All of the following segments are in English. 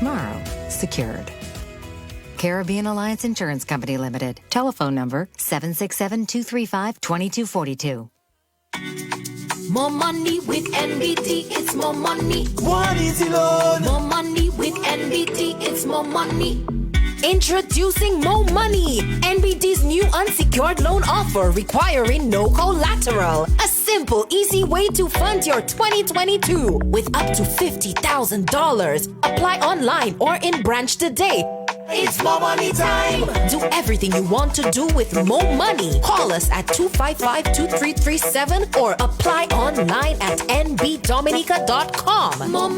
tomorrow secured. Caribbean Alliance Insurance Company Limited. Telephone number 767-235-2242. More money with NBT, it's more money. One easy loan. More money with NBT, it's more money. Introducing Mo Money, NBT's new unsecured loan offer requiring no collateral. A simple, easy way to fund your 2022 with up to $50,000. Apply online or in branch today. It's Mo Money time. Do everything you want to do with Mo Money. Call us at 255-2337 or apply online at nbdominica.com. More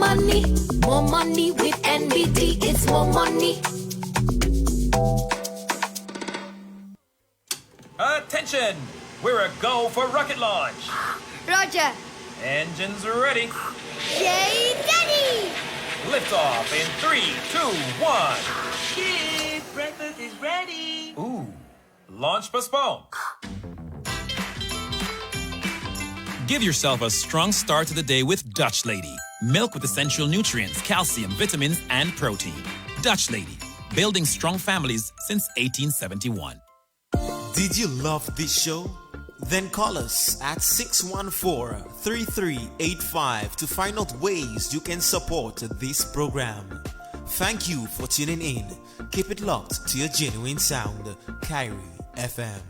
money with NBT. It's more money. Attention! We're a go for rocket launch. Roger. Engines ready. Yay, Daddy! Liftoff in 3, 2, 1. Kids, breakfast is ready. Ooh, launch postponed. Give yourself a strong start to the day with Dutch Lady. Milk with essential nutrients, calcium, vitamins, and protein. Dutch Lady, building strong families since 1871. Did you love this show? Then call us at 614-3385 to find out ways you can support this program. Thank you for tuning in. Keep it locked to your genuine sound, Kyrie FM.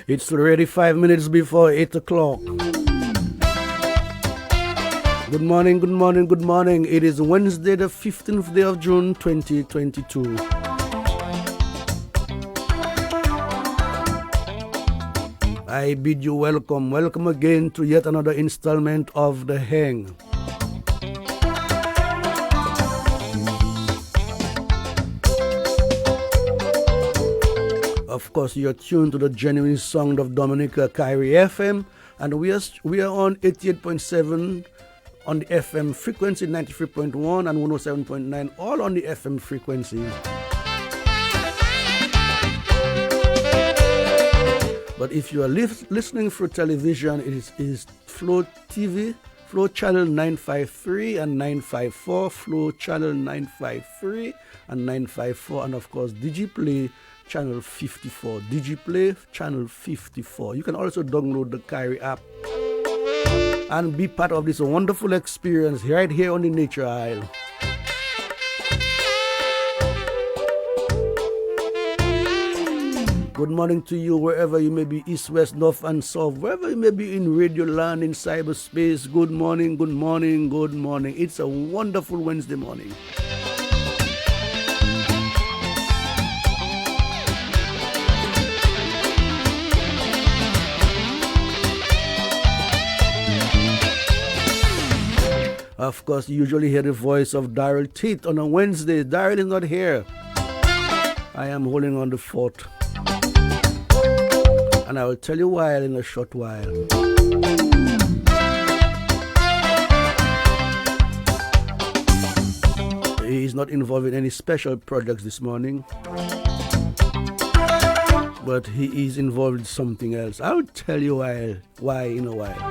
It's already 5 minutes before 8 o'clock. Good morning, good morning, good morning. It is Wednesday, the 15th day of June, 2022. I bid you welcome. Welcome again to yet another installment of the Heng. Of course, you're tuned to the genuine sound of Dominica Kyrie FM, and we are on 88.7 on the FM frequency, 93.1 and 107.9, all on the FM frequency. But if you are listening through television, it is Flow TV, Flow Channel 953 and 954, Flow Channel 953 and 954, and of course DigiPlay Channel 54, DigiPlay Channel 54. You can also download the Kyrie app and be part of this wonderful experience right here on the Nature Isle. Good morning to you wherever you may be, east, west, north and south, wherever you may be in radio land, in cyberspace. Good morning, good morning, good morning. It's a wonderful Wednesday morning. Of course, you usually hear the voice of Daryl Tate on a Wednesday. Daryl is not here. I am holding on the fort. And I will tell you why in a short while. He is not involved in any special projects this morning, but he is involved in something else. I will tell you why in a while.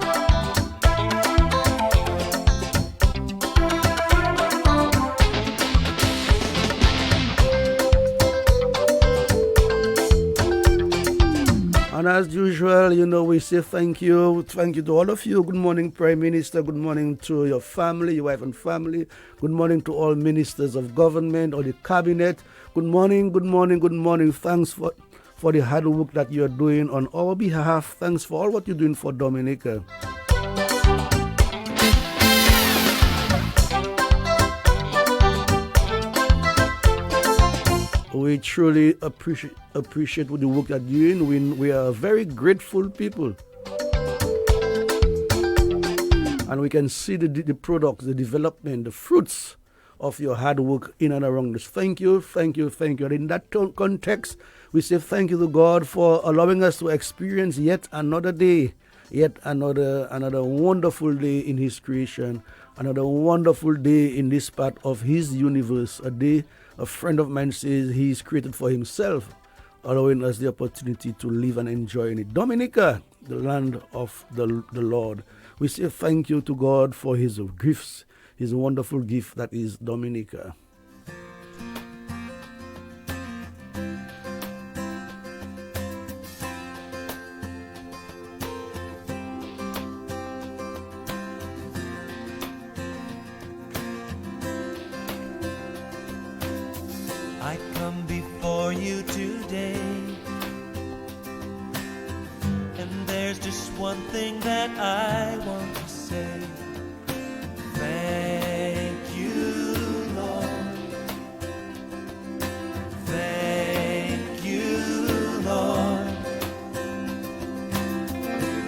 And as usual, we say thank you. Thank you to all of you. Good morning, Prime Minister. Good morning to your family, your wife and family. Good morning to all ministers of government or the cabinet. Good morning, good morning, good morning. Thanks for the hard work that you are doing on our behalf. Thanks for all what you're doing for Dominica. We truly appreciate the work that you're doing. We are very grateful people. And we can see the products, the development, the fruits of your hard work in and around us. Thank you, thank you, thank you. And in that context, we say thank you to God for allowing us to experience yet another day, yet another wonderful day in His creation, another wonderful day in this part of His universe, a day a friend of mine says He is created for Himself, allowing us the opportunity to live and enjoy in it. Dominica, the land of the Lord. We say thank you to God for His gifts, His wonderful gift that is Dominica. I come before you today, and there's just one thing that I want to say. Thank you, Lord. Thank you, Lord,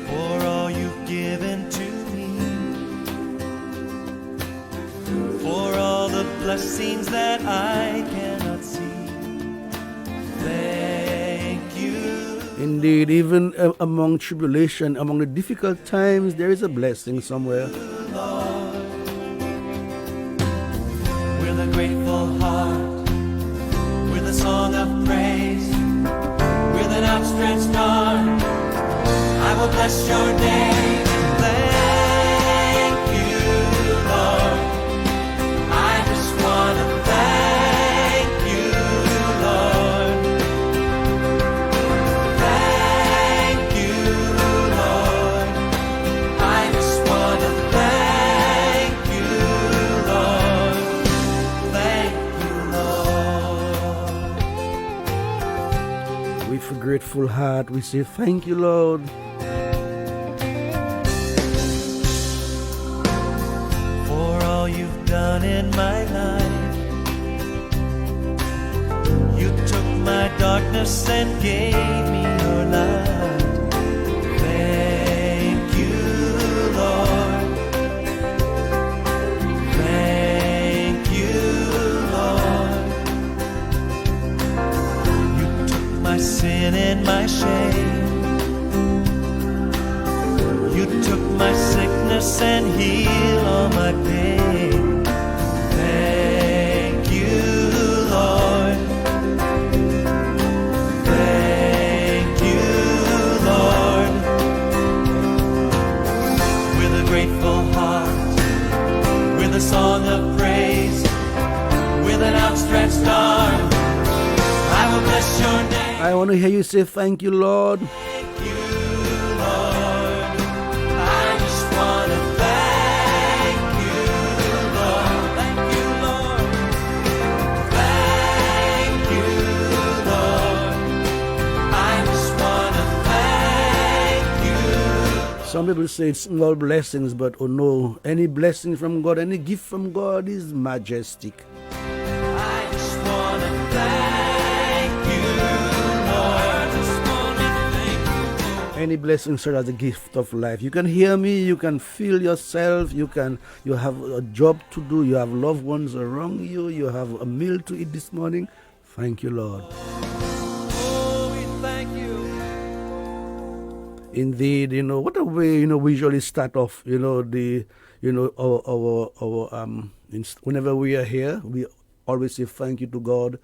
for all you've given to me, for all the blessings that I cannot see. Thank you. Indeed, even among tribulation, among the difficult times, there is a blessing somewhere. Lord, with a grateful heart, with a song of praise, with an outstretched arm, I will bless your name. Thank you, Lord. I just want to thank you, Lord. Thank you, Lord. I just want to thank you, Lord. Thank you, Lord. We with a grateful heart, we say thank you, Lord. For all you've done in my life, you took my darkness and gave me your light. Thank you, Lord. Thank you, Lord. You took my sin and my shame. You took my sickness and healed all my pain. Thank you, Lord. Thank you, Lord. With a grateful heart, with a song of praise, with an outstretched arm, I will bless your name. I want to hear you say thank you, Lord. Thank you, Lord. I just want to thank you, Lord. Thank you, Lord. Thank you, Lord. I just want to thank you. Some people say it's all blessings, but oh no, any blessing from God, any gift from God is majestic. I just want to thank you, Lord. Just want to thank you, Lord. Any blessing serves as a gift of life. You can hear me, you can feel yourself, you have a job to do, you have loved ones around you, you have a meal to eat this morning. Thank you, Lord. Oh, we thank you. Indeed, what a way, we usually start off, whenever we are here, we always say thank you to God,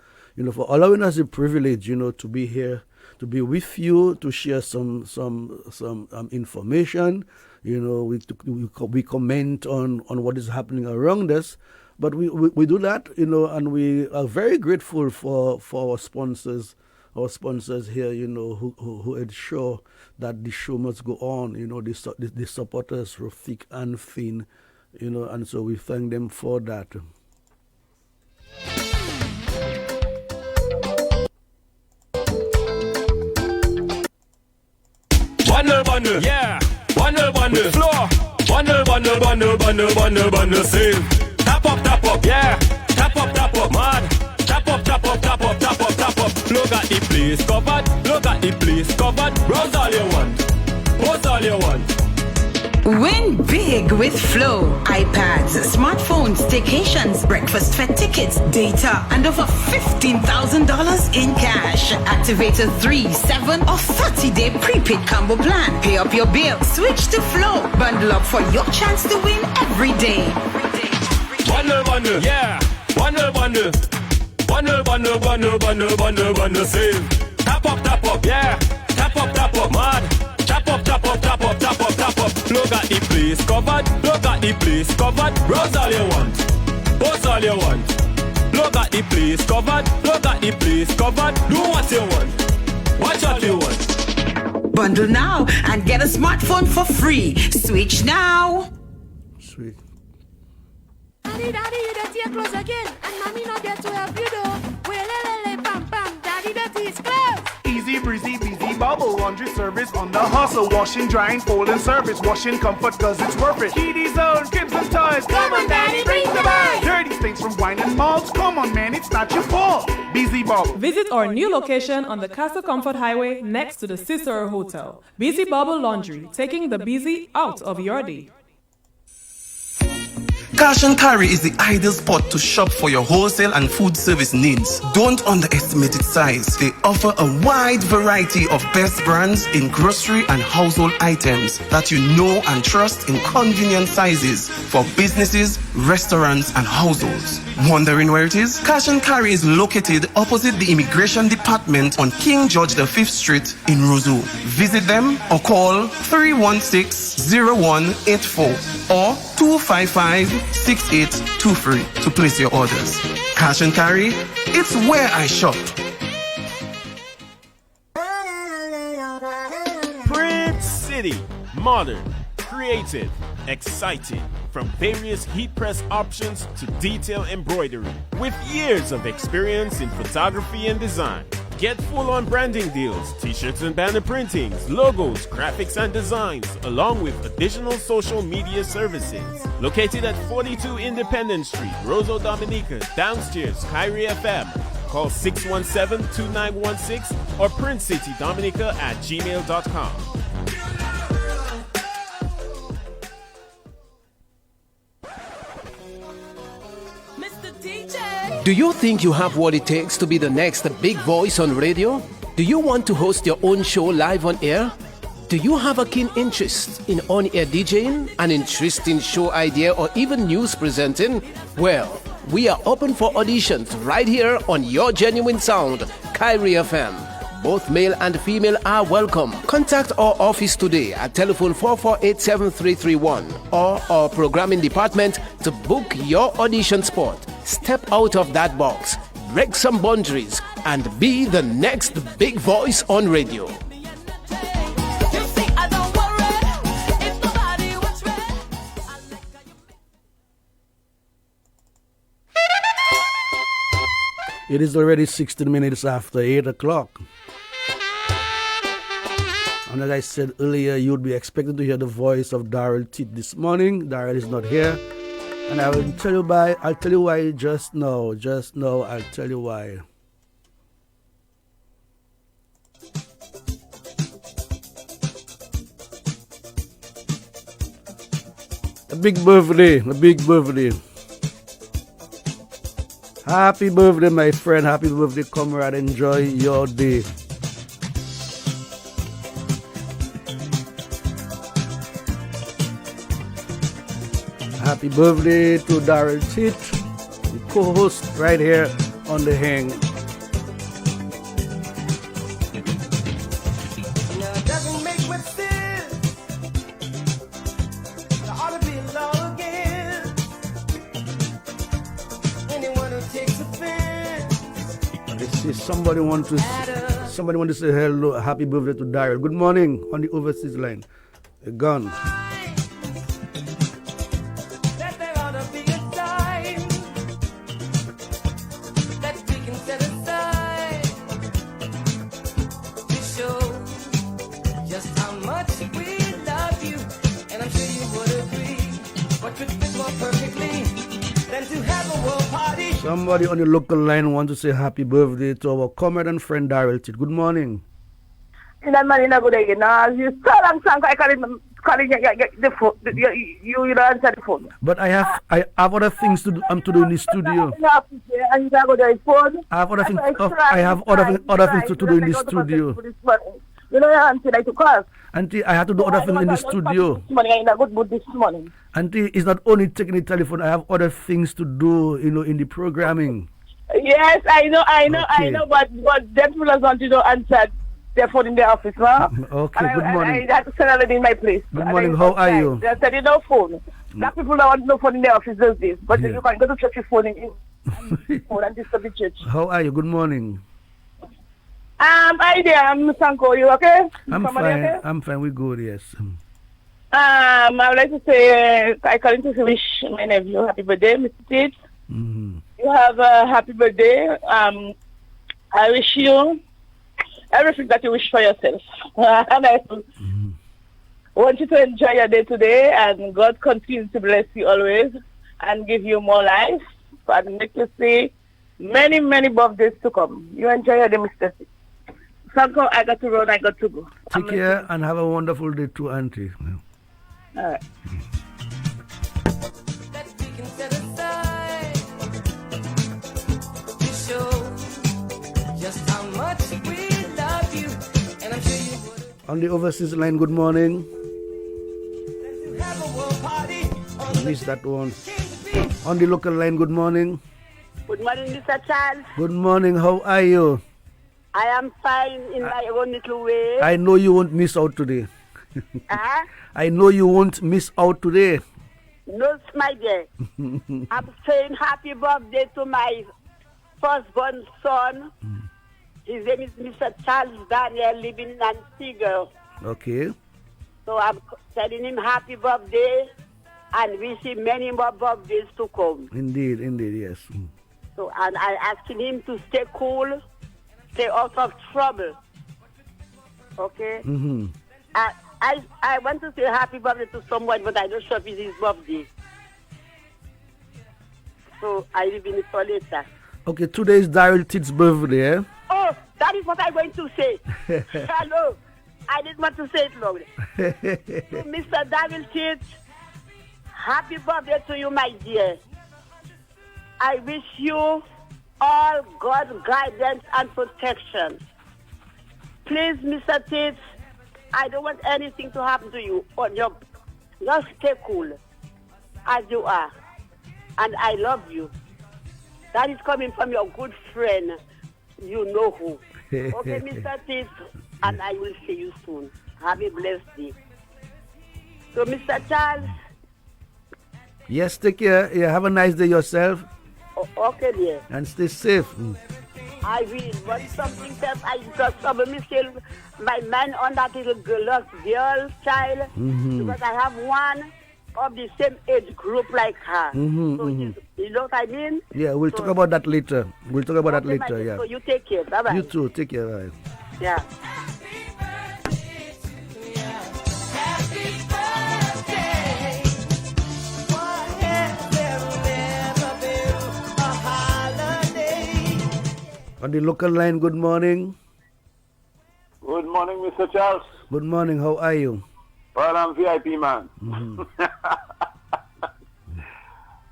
for allowing us the privilege, to be here, to be with you, to share some information. We comment on what is happening around us, but we do that, and we are very grateful for our sponsors. Our sponsors here, who ensure that the show must go on. They support us through thick and thin, and so we thank them for that. Bundle, yeah. Bundle, floor. Bundle, save. Tap up, yeah. Tap up, mad. Tap up. Look at the place covered. Browse all you want. Post all you want. Win big with Flow. iPads, smartphones, staycations, breakfast fed tickets, data, and over $15,000 in cash. Activate a 3, 7, or 30-day prepaid combo plan. Pay up your bill. Switch to Flow. Bundle up for your chance to win every day. Bundle, yeah. Bundle, save. Tap up, yeah. Tap up, mad. Tap up. Look at the place covered. Browse all you want. Post all you want. Look at the place covered. Do what you want. Watch what you want. Bundle now and get a smartphone for free. Switch now. Sweet. Daddy, you dirty your clothes again. And mommy not there to help you though. Well, bam, daddy, dirty his clothes. Easy breezy, busy bubble, laundry service on the hustle. Washing, drying, folding service. Washing comfort cause it's worth it. Kiddies own, cribs and toys. Come on, daddy, bring the bag. Dirty stains from wine and malts. Come on, man, it's not your fault. Busy bubble. Visit our new location on the Castle Comfort Highway next to the Cicero Hotel. Busy Bubble Laundry, taking the busy out of your day. Cash and Carry is the ideal spot to shop for your wholesale and food service needs. Don't underestimate its size. They offer a wide variety of best brands in grocery and household items that you know and trust in convenient sizes for businesses, restaurants, and households. Wondering where it is? Cash and Carry is located opposite the Immigration Department on King George V Street in Roseau. Visit them or call 316-0184 or 255-6823 to place your orders. Cash and Carry, it's where I shop. Print City, modern, creative, exciting. From various heat press options to detail embroidery. With years of experience in photography and design, Get full-on branding deals, t-shirts and banner printings, logos, graphics and designs, along with additional social media services. Located at 42 Independence Street, Roseau Dominica, downstairs, Kyrie FM. Call 617-2916 or printcitydominica@gmail.com. Do you think you have what it takes to be the next big voice on radio? Do you want to host your own show live on air? Do you have a keen interest in on-air DJing, an interesting show idea, or even news presenting? Well, we are open for auditions right here on Your Genuine Sound, Kyrie FM. Both male and female are welcome. Contact our office today at telephone 448-7331 or our programming department to book your audition spot. Step out of that box, break some boundaries, and be the next big voice on radio. It is already 16 minutes after 8 o'clock. And as I said earlier, you'd be expected to hear the voice of Darrell Teat this morning. Darrell is not here. And I'll tell you why just now. I'll tell you why. A big birthday. Happy birthday, my friend. Happy birthday, comrade. Enjoy your day. Happy birthday to Darrell Teat, the co-host right here on the Heng. Somebody want to say hello, happy birthday to Darrell. Good morning on the overseas line. A gun. Somebody on the local line want to say happy birthday to our comrade and friend Darrell Teat. Good morning. In that man, good day. Now, you so long, I calling the phone. You don't answer the phone. But I have other things to do. To do in the studio. I have other things to do in the studio. You know, Auntie, like to call. Auntie, I have to do other things in the studio. This morning, I'm in a good mood this morning. Auntie, it's not only taking the telephone. I have other things to do, in the programming. Yes, I know, but that will not want to answer their phone in the office, no? Okay, good morning. I have to send already in my place. Good morning, how are you? They said, no phone. Black people don't want no phone in the office those days, but you can go to church with phone and disturb the church. How are you? Good morning. Hi there, I'm Sanko. You okay? I'm fine. Okay? I'm fine. We're good, yes. I would like to say, I call in to wish my nephew happy birthday, Mr. Teat. Mm-hmm. You have a happy birthday. I wish you everything that you wish for yourself. And I want you to enjoy your day today, and God continues to bless you always and give you more life and make you see many, many birthdays to come. You enjoy your day, Mr. Teat. Sanko, I got to run, I got to go. Take care and have a wonderful day too, Auntie. All right. On the overseas line, good morning. I missed that one. On the local line, good morning. Good morning, Mr. Charles. Good morning, how are you? I am fine in my own little way. I know you won't miss out today. Huh? I know you won't miss out today. No, my dear. I'm saying happy birthday to my firstborn son. His name is Mr. Charles Daniel, living in Antigua. Okay. So I'm telling him happy birthday and wish him many more birthdays to come. Indeed, yes. So, and I asking him to stay cool stay out of trouble. Okay? Mm-hmm. I want to say happy birthday to someone, but I don't sure if it's his birthday. So I live in Isoleta. Okay, today is Daryl Titt's birthday, eh? Oh, that is what I'm going to say. Hello. I didn't want to say it long. So, Mr. Daryl Titt, happy birthday to you, my dear. I wish you all God's guidance and protection. Please, Mr. Titt, I don't want anything to happen to you. Just stay cool as you are. And I love you. That is coming from your good friend. You know who. Okay, Mr. Titt, and I will see you soon. Have a blessed day. So, Mr. Charles. Yes, take care. Yeah, have a nice day yourself. Okay, dear. And stay safe. I will. But something else, I got some still my man on that little girl child. Mm-hmm. Because I have one of the same age group like her. Mm-hmm, So mm-hmm. you know what I mean? Yeah, we'll talk about that later. We'll talk about that Okay, later, yeah. So you take care. Bye-bye. You too. Take care. Bye. Yeah. On the local line, good morning. Good morning, Mr. Charles. Good morning. How are you? Well, I'm VIP, man. Mm-hmm.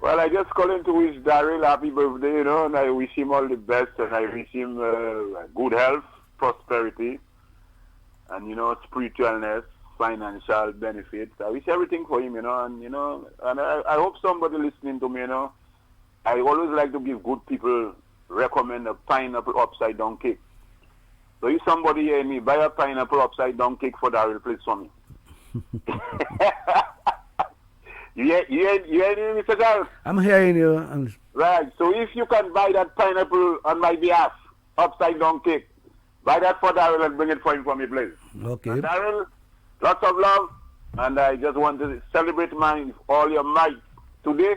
Well, I just calling to wish Daryl happy birthday, you know, and I wish him all the best, and I wish him good health, prosperity, and, you know, spiritualness, financial benefits. I wish everything for him, you know, and I hope somebody listening to me, you know, I always like to give good people recommend a pineapple upside down cake. So if somebody hear me, buy a pineapple upside down cake for Daryl, please, for me. You hear me, Mr. Charles? I'm hearing you. And right. So if you can buy that pineapple on my behalf, upside down cake, buy that for Daryl and bring it for him for me, please. Okay. And Daryl, lots of love, and I just want to celebrate all your might today.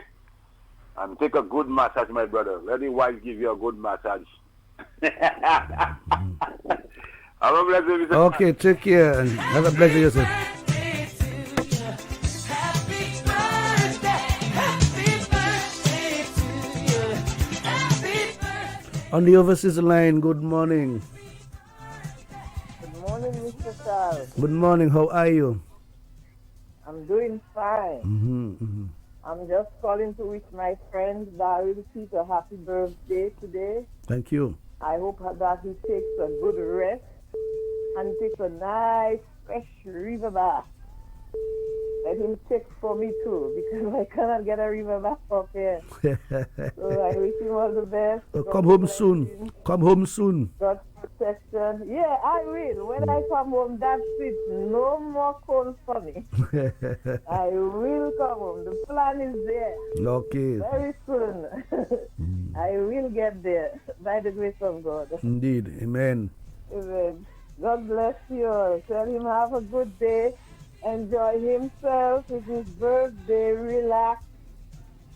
And take a good massage, my brother. Let your wife give you a good massage. Have a blessed day, Mr. Okay, take care and have a blessed day yourself. On the overseas line, good morning. Good morning, Mr. Charles. Good morning, how are you? I'm doing fine. Mm-hmm, mm-hmm. I'm just calling to wish my friend Daryl Titt a happy birthday today. Thank you. I hope that he takes a good rest and takes a nice fresh river bath. Let him check for me too, because I cannot get a river bath up here. So I wish him all the best. Come home soon. Come home soon. God's protection. Yeah, I will. When I come home, that's it. No more calls for me. I will come home. The plan is there. Okay. Very soon. I will get there by the grace of God. Indeed. Amen. Amen. God bless you all. Tell him have a good day. Enjoy himself with his birthday. Relax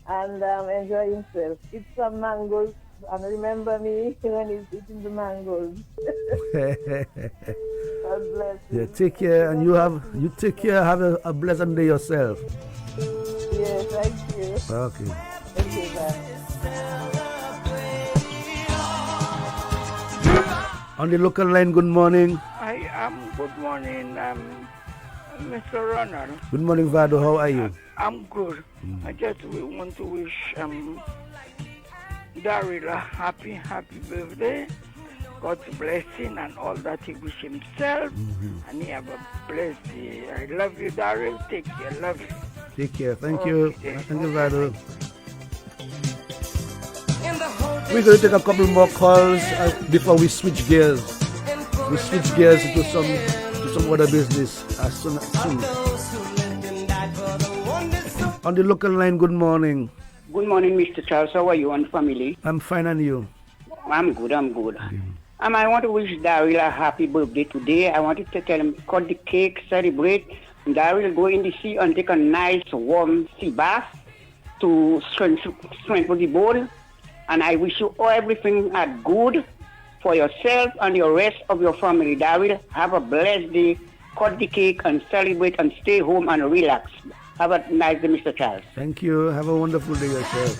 and enjoy himself. Eat some mangoes. And remember me when he's eating the mangoes. God bless you. Yeah, take care, and you take care. Have a blessed day yourself. Yes, thank you. Okay. Thank you, bye. On the local line, good morning. I am. Good morning, Mr. Ronald. Good morning, Vado. How are you? I'm good. I just want to wish Daryl a happy birthday. God's blessing and all that he wish himself. And he have a blessed day. I love you, Daryl. Take care. Love you. Take care. Thank you. Thank you, Vado. We're going to take a couple more calls before we switch gears. We switch gears to some other business soon. On the local line, good morning. Good morning, Mr. Charles. How are you and family? I'm fine, and you? I'm good. I want to wish Daryl a happy birthday today. I wanted to tell him, cut the cake, celebrate. Daryl go in the sea and take a nice warm sea bath to strengthen the bone. And I wish you all everything good for yourself and the rest of your family. Daryl, have a blessed day. Cut the cake and celebrate and stay home and relax. Have a nice day, Mr. Charles. Thank you. Have a wonderful day yourself.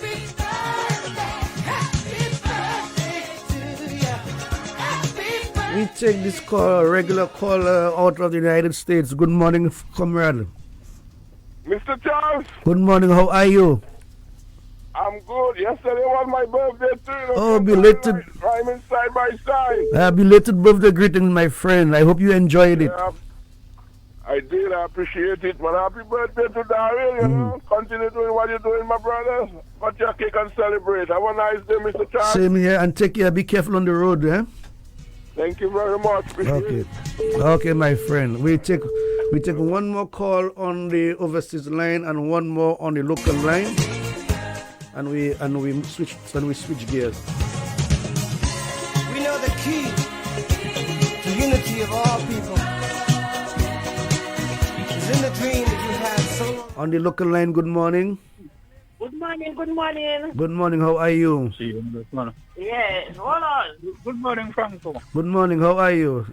We take this call, a regular caller out of the United States. Good morning, comrade. Mr. Charles. Good morning. How are you? I'm good. Yesterday was my birthday too. Oh, belated. Rhyming side by side. Belated birthday greetings, my friend. I hope you enjoyed it. Yeah, I did. I appreciate it. But happy birthday to Daryl, you know. Continue doing what you're doing, my brother. Cut your cake and celebrate. Have a nice day, Mr. Charles. Same here. And take care. Be careful on the road, eh? Thank you very much. Okay. Okay, my friend. We take one more call on the overseas line and one more on the local line. And we switch gears. We know the key to unity of all people is in the dream that you had so long. On the local line, good morning. Good morning, good morning. Good morning, how are you? Yes, hold on. Good morning, Franco. Good morning, how are you?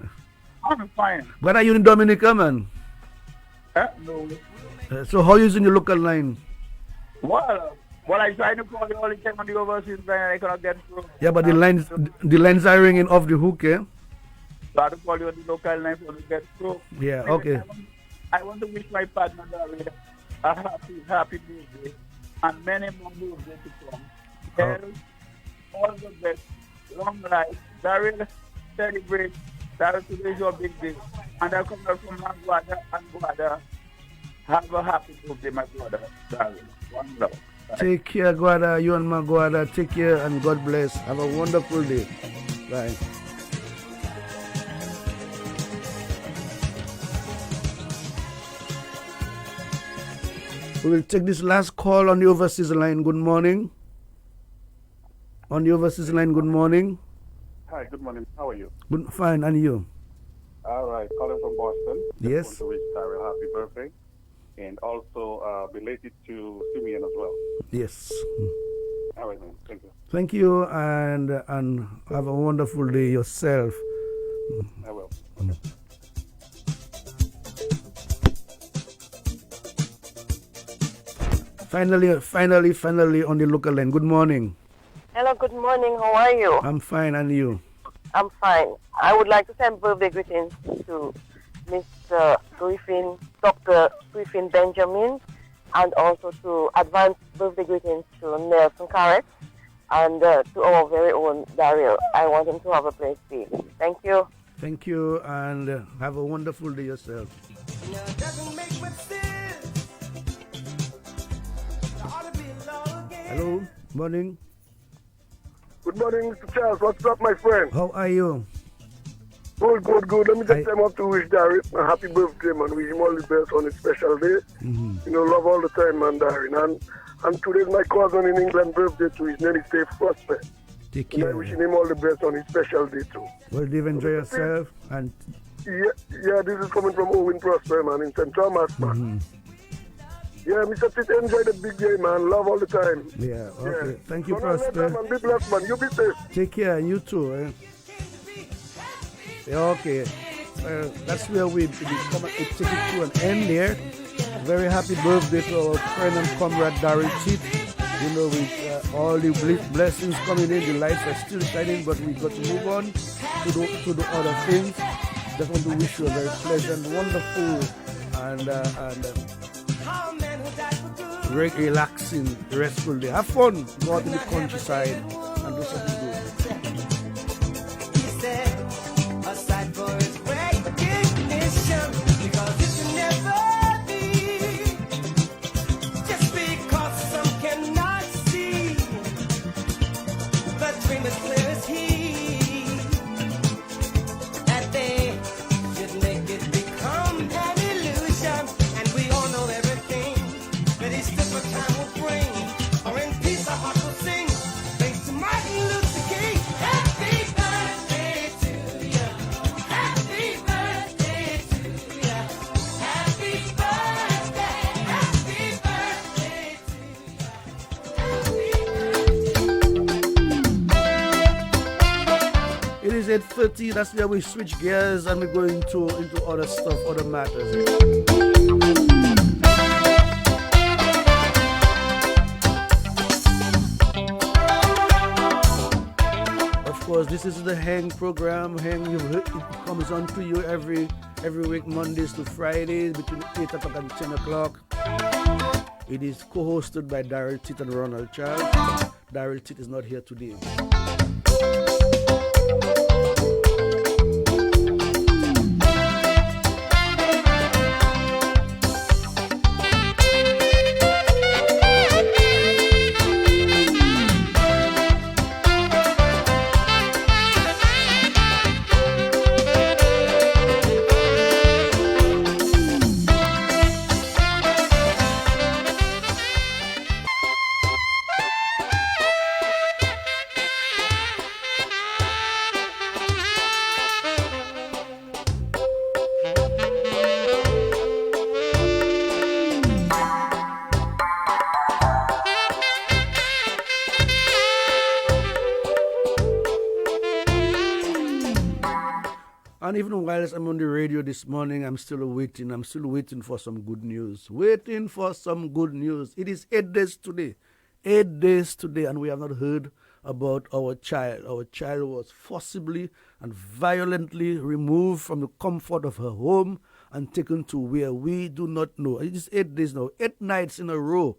I'm fine. When are you in Dominica, man? No. So how are you using the local line? Well, I tried to call you all the time on the overseas line and I cannot get through. Yeah, but the lines are ringing off the hook, eh? So I had to call you on the local line for to get through. Yeah, okay. I want to wish my partner Daryl a happy birthday and many more birthdays to come. Health, all the best, long life. Daryl, celebrate. Daryl, today is your big day. And I come back from Maguada and Guada. Have a happy birthday, my brother, Daryl. One love. Bye. Take care, Guada. You and Maguada. Take care and God bless. Have a wonderful day. Bye. We will take this last call on the overseas line. Good morning. On the overseas line, good morning. Hi, good morning. How are you? Good, fine, and you? All right, calling from Boston. Yes. Just want to wish Daryl happy birthday. And also related to Simeon as well. Yes. All right, man. Thank you. Thank you, and have a wonderful day yourself. I will. Finally on the local line. Good morning. Hello, good morning. How are you? I'm fine, and you? I'm fine. I would like to send birthday greetings to Mr. Griffin, Dr. Griffin Benjamin, and also to advance birthday greetings to Nelson Carrett and to our very own Daryl. I want him to have a blessed day. Thank you. Thank you, and have a wonderful day yourself. Hello, morning. Good morning, Mr. Charles. What's up, my friend? How are you? Good. Let me just time up to wish Daryl a happy birthday, man. Wish him all the best on his special day. Mm-hmm. You know, love all the time, man, Daryl. And today's my cousin in England birthday too. His name is Dave Prosper. Take care. And I wishing him all the best on his special day too. Well, Dave, enjoy yourself. And yeah, this is coming from Owen Prosper, man, in St. Thomas, man. Mm-hmm. Yeah, Mr. Pitt, enjoy the big day, man. Love all the time. Yeah, okay. Yeah. Thank you, So Prosper. man, be blessed, man. You be safe. Take care, you too. Eh? Yeah, okay. That's where we take it to an end there. Very happy birthday to our friend and comrade Daryl Cheat. You know, with all the blessings coming in, the lights are still shining, but we got to move on to the other things. Just want to wish you a very pleasant, wonderful, and relaxing, restful day. Have fun. Go out in the countryside and do something good. Aside for his recognition, because it can never be just because some cannot see the dream as clear as he, that they should make it become an illusion, and we all know everything that each different time will bring, or in peace our heart will sing, thanks to It is 8:30. That's where we switch gears and we go into other stuff, other matters. Of course, this is the Heng program. Heng, it comes on to you every week, Mondays to Fridays, between 8 o'clock and 10 o'clock. It is co-hosted by Daryl Titt and Ronald Charles. Daryl Titt is not here today. And even whilst I'm on the radio this morning, I'm still waiting for some good news. It is 8 days today. 8 days today, and we have not heard about our child. Our child was forcibly and violently removed from the comfort of her home and taken to where we do not know. It is 8 days now, 8 nights in a row,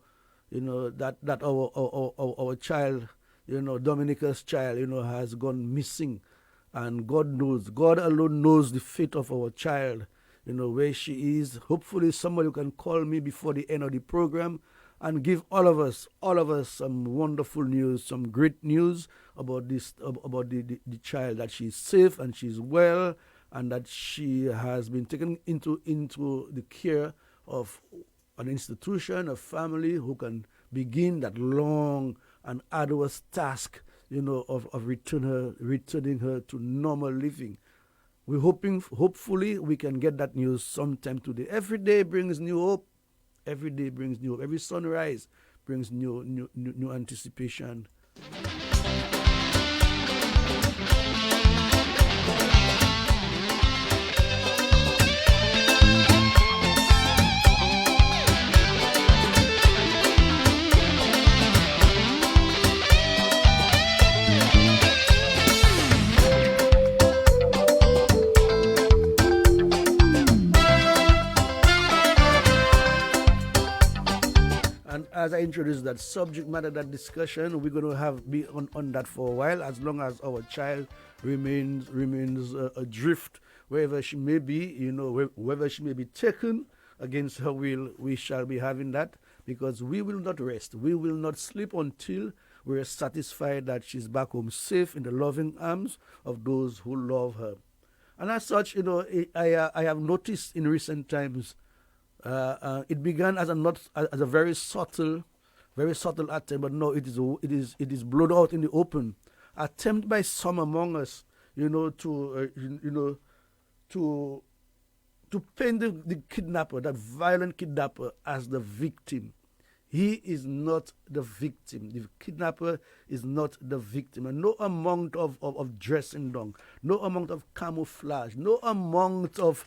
that our child, Dominica's child, has gone missing. And God alone knows the fate of our child, where she is. Hopefully somebody can call me before the end of the program and give all of us some wonderful news, some great news about the child, that she's safe and she's well, and that she has been taken into the care of an institution, a family who can begin that long and arduous task of returning her to normal living. We're hopefully we can get that news sometime today. Every day brings new hope. Every day brings new hope. Every sunrise brings new anticipation. And as I introduce that subject matter, that discussion, we're going to be on that for a while, as long as our child remains adrift wherever she may be, whether she may be taken against her will. We shall be having that, because we will not rest. We will not sleep until we're satisfied that she's back home safe in the loving arms of those who love her. And as such, I have noticed in recent times, it began as a very subtle attempt, but no, it is blown out in the open. Attempt by some among us, to paint the kidnapper, that violent kidnapper, as the victim. He is not the victim. The kidnapper is not the victim, and no amount of dressing down, no amount of camouflage, no amount of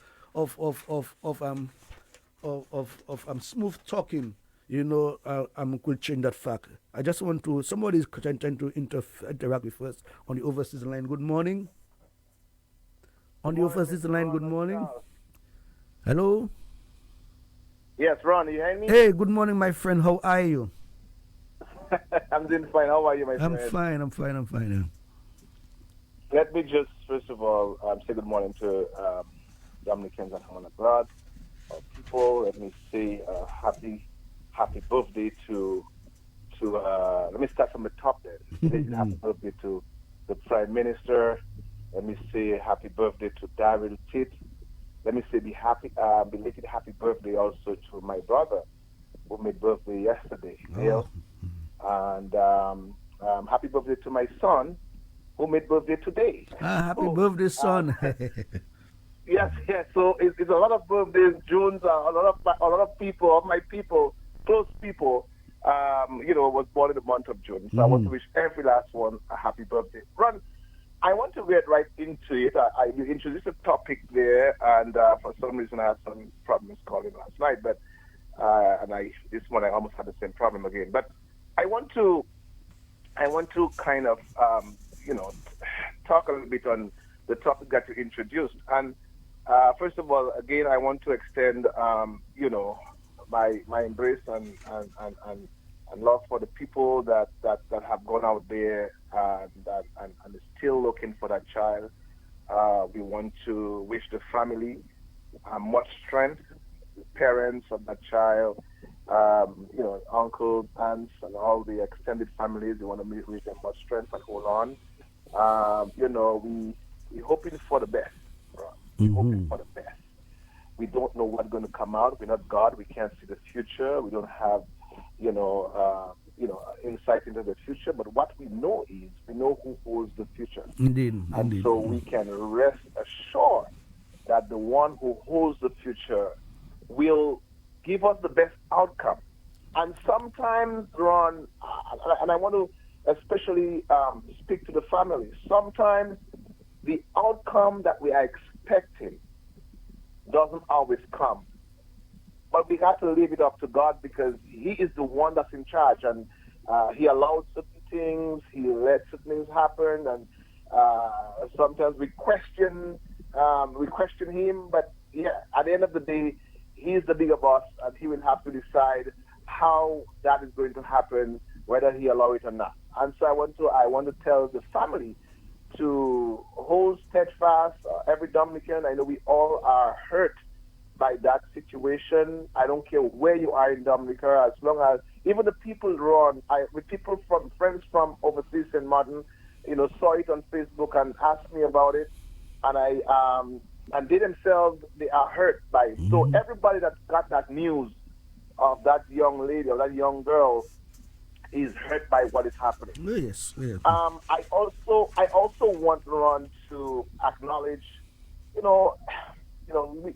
smooth talking, could change that fact. I just want to, somebody is trying to interact with us on the overseas line. Good morning. On the overseas line, good morning. Hello? Yes, Ron, you hear me? Hey, good morning, my friend. How are you? I'm doing fine. How are you, my friend? I'm fine. Let me just, first of all, say good morning to Dominicans and home and abroad. People, let me say happy birthday to let me start from the top then. Happy birthday to the Prime Minister. Let me say happy birthday to Daryl Titt. Let me say belated happy birthday also to my brother who made birthday yesterday, Neil. And happy birthday to my son who made birthday today. Happy birthday, son. Yes. So it's a lot of birthdays, Junes. A lot of people, of my people, close people, was born in the month of June. So I want to wish every last one a happy birthday. Ron, I want to get right into it. You introduced a topic there, and for some reason I had some problems calling last night, but this morning I almost had the same problem again. But I want to kind of talk a little bit on the topic that you introduced. And first of all, again, I want to extend my embrace and love for the people that have gone out there and is still looking for that child. We want to wish the family much strength, the parents of that child, uncles, aunts, and all the extended families. We want to wish them much strength and hold on. We're hoping for the best. Right? We're hoping for the best. We don't know what's going to come out. We're not God. We can't see the future. We don't have, insight into the future. But what we know is we know who holds the future. Indeed. So we can rest assured that the one who holds the future will give us the best outcome. And sometimes, Ron, and I want to especially speak to the family, sometimes the outcome that we are expecting doesn't always come. But we have to leave it up to God because He is the one that's in charge, and He allows certain things, He lets certain things happen, and sometimes we question Him. But yeah, at the end of the day, He is the bigger boss, and He will have to decide how that is going to happen, whether He allows it or not. And so I want to tell the family to hold steadfast. Every Dominican, I know we all are hurt by that situation. I don't care where you are in Dominica, as long as even the people friends from overseas, St. Martin, saw it on Facebook and asked me about it, and and they themselves, they are hurt by it. So everybody that got that news of that young lady or that young girl is hurt by what is happening. Yes. I also want Ron to acknowledge,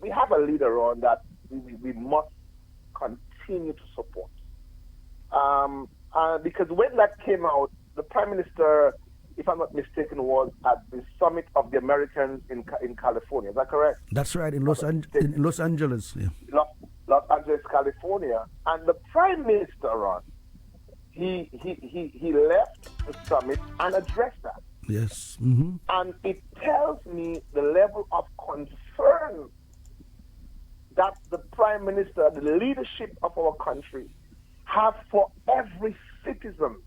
we have a leader on that we must continue to support. Because when that came out, the Prime Minister, if I'm not mistaken, was at the Summit of the Americans in California. Is that correct? That's right, in Los Angeles. Yeah. Los Angeles, California. And the Prime Minister, Ron, he left the summit and addressed that. Yes. And it tells me the level of concern that the Prime Minister, the leadership of our country, have for every citizen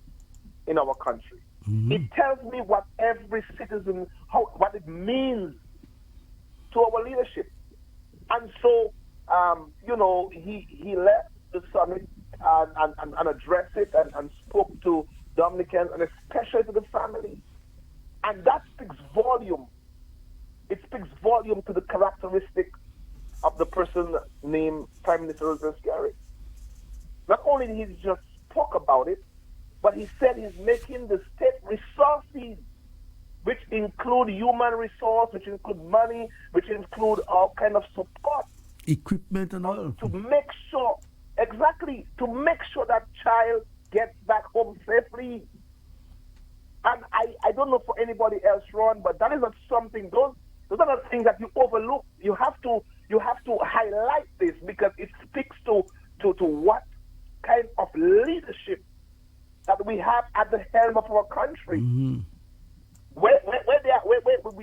in our country. It tells me what every citizen, what it means to our leadership. And so, he left the summit and addressed it and spoke to Dominicans and especially to the family. And that speaks volume. It speaks volume to the characteristic of the person named Prime Minister Roosevelt Gary. Not only did he just spoke about it, but he said he's making the state resources, which include human resource, which include money, which include all kind of support. Equipment and all. To make sure that child gets back home safely. And I don't know for anybody else, Ron, but that is not something, those are not things that you overlook. You have to highlight this because it speaks to what kind of leadership that we have at the helm of our country. Where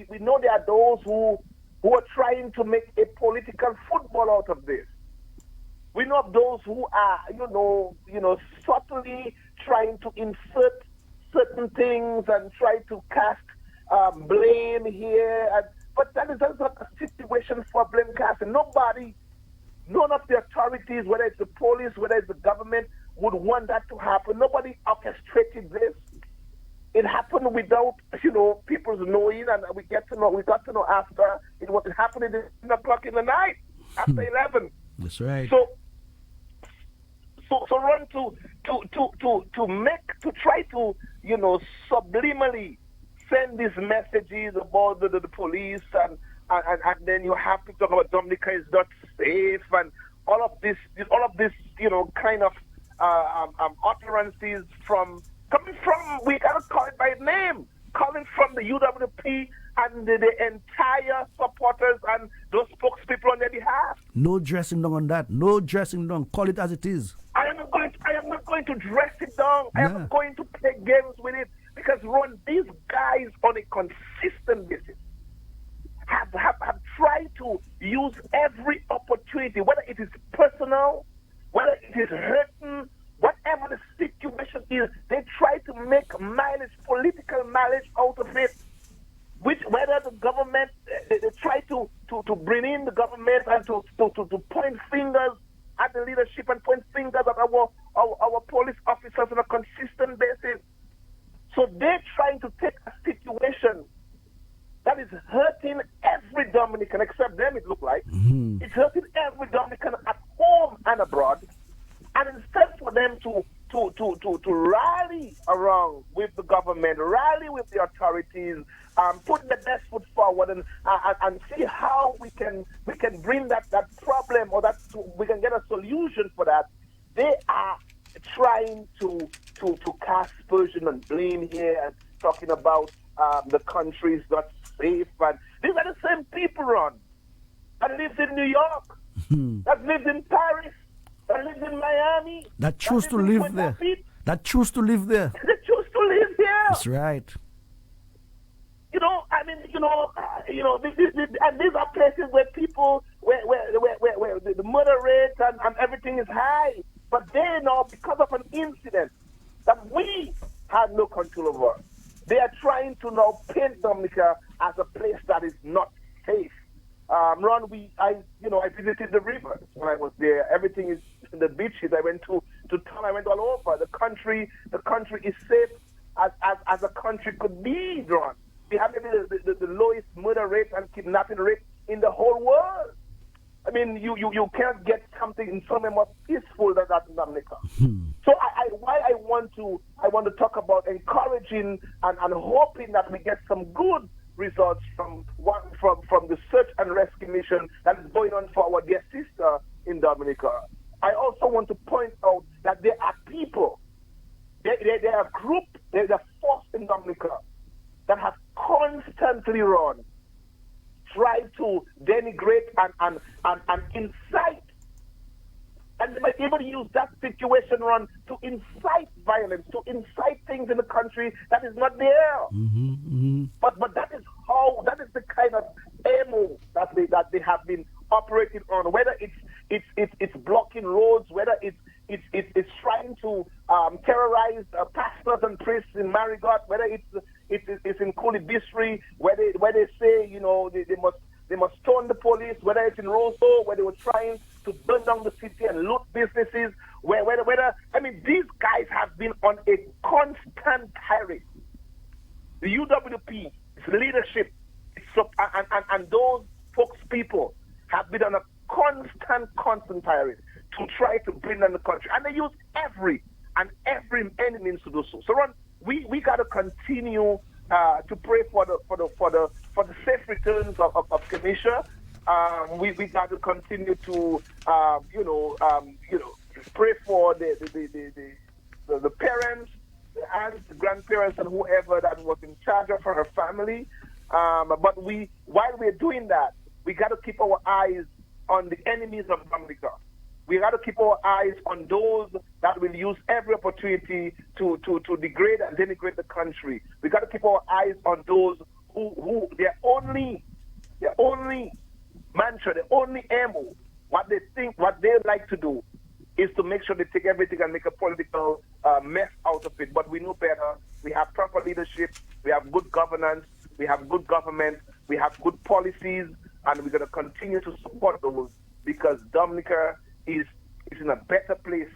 we know there are those who are trying to make a political football out of this. We know of those who are, subtly trying to insert certain things and try to cast blame here. But that's not a situation for blame casting. None of the authorities, whether it's the police, whether it's the government, would want that to happen. Nobody orchestrated this. It happened without, people's knowing, and we got to know after. It was happening at 11 o'clock in the night, after 11. That's right. So run to try to subliminally send these messages about the police and then you have to talk about Dominica is not safe and all of this kind of utterances coming from, we cannot call it by name, coming from the UWP and the entire supporters and those spokespeople on their behalf. No dressing down on that. No dressing down. Call it as it is. I am not going to dress it down. I am not going to play games with it because, Ron, these guys on a consistent basis have tried to use every opportunity, whether it is personal, whether it is hurting, whatever the situation is, they try to make mileage, political mileage out of it. Whether the government, they try to bring in the government and to point fingers at the leadership and point fingers at our police officers on a consistent basis. So they're trying to take a situation that is hurting every Dominican, except them, it looks like. It's hurting every Dominican at home and abroad. And instead for them to rally around with the government, rally with the authorities, put the best foot forward and see how we can bring that problem or that we can get a solution for that, they are trying to cast aspersion and blame here and talking about the country is not safe. And these are the same people, Ron, that lives in New York, that lives in Paris, that lives in Miami, that choose to live there. That choose to live there. They choose to live there. That's right. And these are places where people, where the murder rate and everything is high. But they know, because of an incident that we had no control over, they are trying to now paint Dominica as a place that is not safe. Ron, I visited the river when I was there. Everything is in the beaches. I went to town. I went all over. The country is safe as a country could be, Ron. We have maybe the lowest murder rate and kidnapping rate in the whole world. I mean, you can't get something somewhere more peaceful than that in Dominica. So I want to talk about encouraging and hoping that we get some good results from the search and rescue mission that is going on for our dear sister in Dominica. I also want to point out that there are people, there are a group, there's a force in Dominica that have constantly tried to denigrate and incite. And they might even use that situation, to incite violence, to incite things in the country that is not there. But that is the kind of ammo that they have been operating on. Whether it's blocking roads, whether it's trying to terrorize pastors and priests in Marigot, whether it's in Kulibisri, where they say they must stone the police, whether it's in Roseau, where they were trying to burn down the city and loot businesses, these guys have been on a constant tirade. The UWP, its leadership, and those spokespeople have been on a constant tirade to try to bring down the country, and they use every means to do so. So, Ron, we got to continue to pray for the safe returns of Kenesha. We got to continue to pray for the parents, the aunts, the grandparents, and whoever that was in charge of her family. But while we're doing that, we got to keep our eyes on the enemies of Dominica. We got to keep our eyes on those that will use every opportunity to degrade and denigrate the country. We got to keep our eyes on those who their only mantra, their only ammo, what they like to do is to make sure they take everything and make a political mess out of it. But we know better. We have proper leadership. We have good governance. We have good government. We have good policies. And we're going to continue to support those because Dominica is in a better place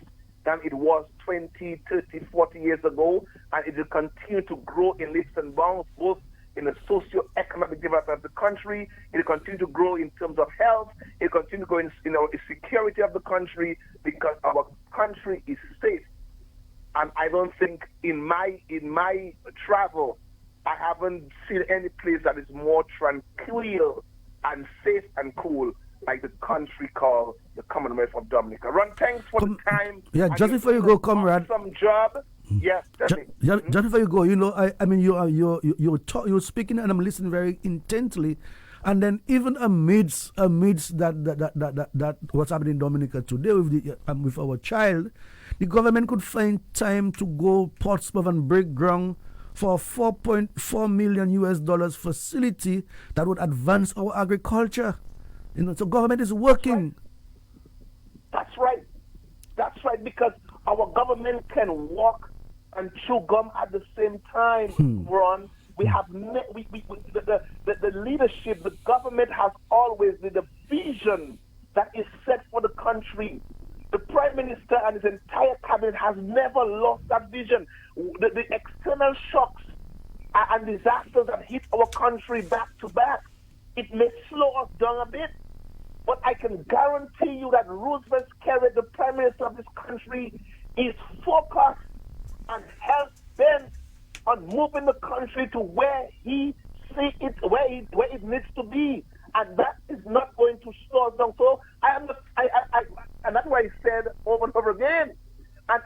than it was 20, 30, 40 years ago. And it will continue to grow in leaps and bounds, both in the socio-economic development of the country. It will continue to grow in terms of health. It will continue to grow in security of the country because our country is safe. And I don't think in my travel, I haven't seen any place that is more tranquil and safe and cool like the country called the Commonwealth of Dominica. Ron, thanks for the time. Yeah, just before you go, comrade. Some job. Yeah, definitely. Just before you go, I mean, you're speaking, and I'm listening very intently, and then even amidst that what's happening in Dominica today with our child, the government could find time to go Portsmouth and break ground for a $4.4 million US facility that would advance our agriculture. So government is working. That's right. That's right, because our government can walk and chew gum at the same time, Ron. We have the leadership, the government has always the vision that is set for the country. The Prime Minister and his entire cabinet has never lost that vision. The external shocks and disasters that hit our country back to back, it may slow us down a bit, but I can guarantee you that Roosevelt Skerrit, the Prime Minister of this country, is focused and hell-bent on moving the country to where he see it, where it needs to be, and that is not going to slow us down. So and that's why I said over and over again, and